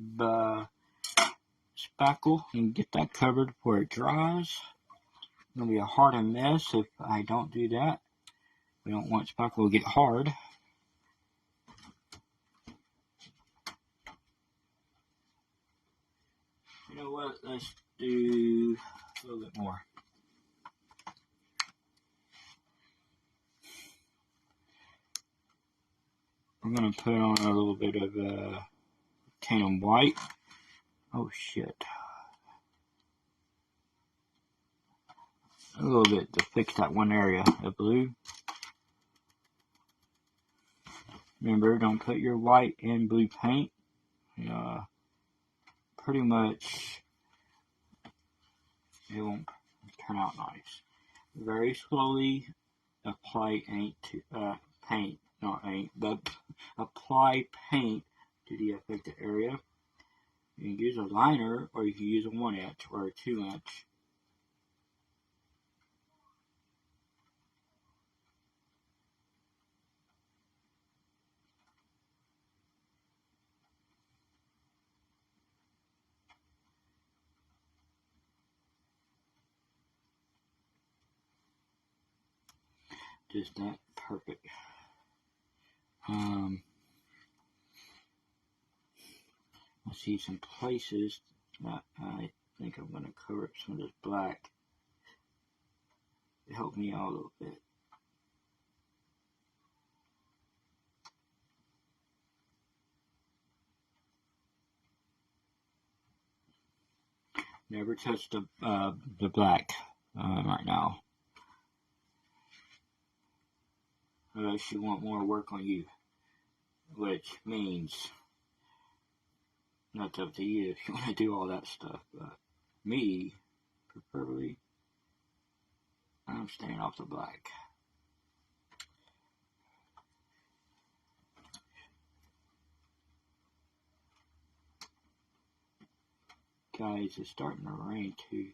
spackle and get that covered before it dries. It's going to be a hard mess if I don't do that. We don't want spackle to get hard. You know what? Let's do a little bit more. I'm going to put on a little bit of titanium white. Oh shit. A little bit to fix that one area of blue. Remember, don't put your white in blue paint. Pretty much it won't turn out nice. Very slowly apply paint, not ink, but apply paint to the affected area. You can use a liner, or you can use a 1-inch or a 2-inch. Just that perfect. I see some places that I think I'm going to cover up some of this black to help me out a little bit. Never touch the black right now, unless you want more work on you, which means that's up to you if you want to do all that stuff. But me, preferably, I'm staying off the black. Guys, it's starting to rain too.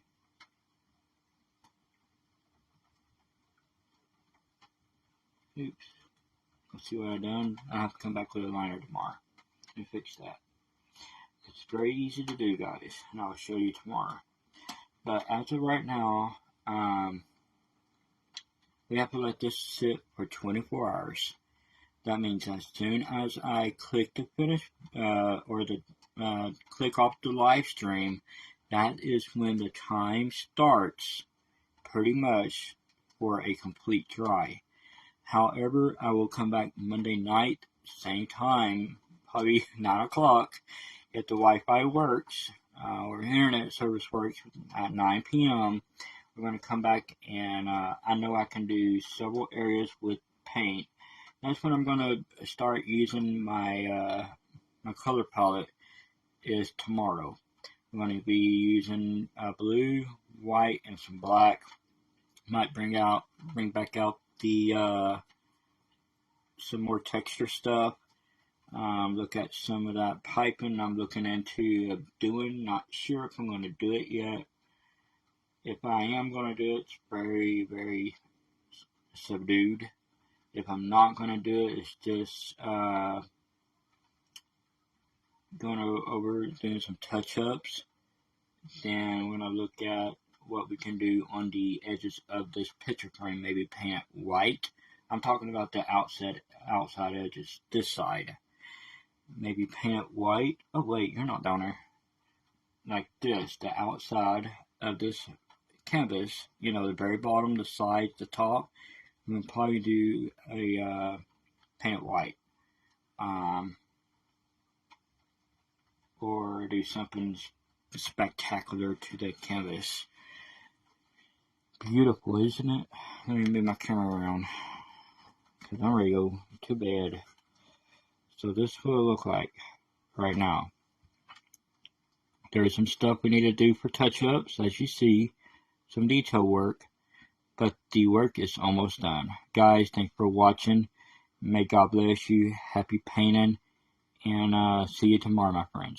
Oops. Let's see what I've done. I'll have to come back with a liner tomorrow and fix that. It's very easy to do, guys, and I'll show you tomorrow. But as of right now, we have to let this sit for 24 hours. That means as soon as I click to finish, or the click off the live stream, that is when the time starts, pretty much, for a complete dry. However, I will come back Monday night, same time, probably 9 o'clock, if the Wi-Fi works, or internet service works at 9 p.m. We're going to come back, and I know I can do several areas with paint. That's when I'm going to start using my my color palette is tomorrow. I'm going to be using blue, white, and some black. Might bring back out the some more texture stuff. Look at some of that piping I'm looking into doing. Not sure if I'm going to do it yet. If I am going to do it, it's very, very subdued. If I'm not going to do it, it's just going over doing some touch-ups. Then we're going to look at what we can do on the edges of this picture frame. Maybe paint it white. I'm talking about the outside edges, this side. Maybe paint it white. Oh wait, you're not down there. Like this, the outside of this canvas, you know, the very bottom, the sides, the top. I'm gonna probably do a paint it white, or do something spectacular to the canvas. Beautiful, isn't it? Let me move my camera around, because I'm ready to go to bed. So this is what it looks like right now. There's some stuff we need to do for touch-ups, as you see, some detail work, but the work is almost done. Guys, thanks for watching. May God bless you. Happy painting, and see you tomorrow, my friends.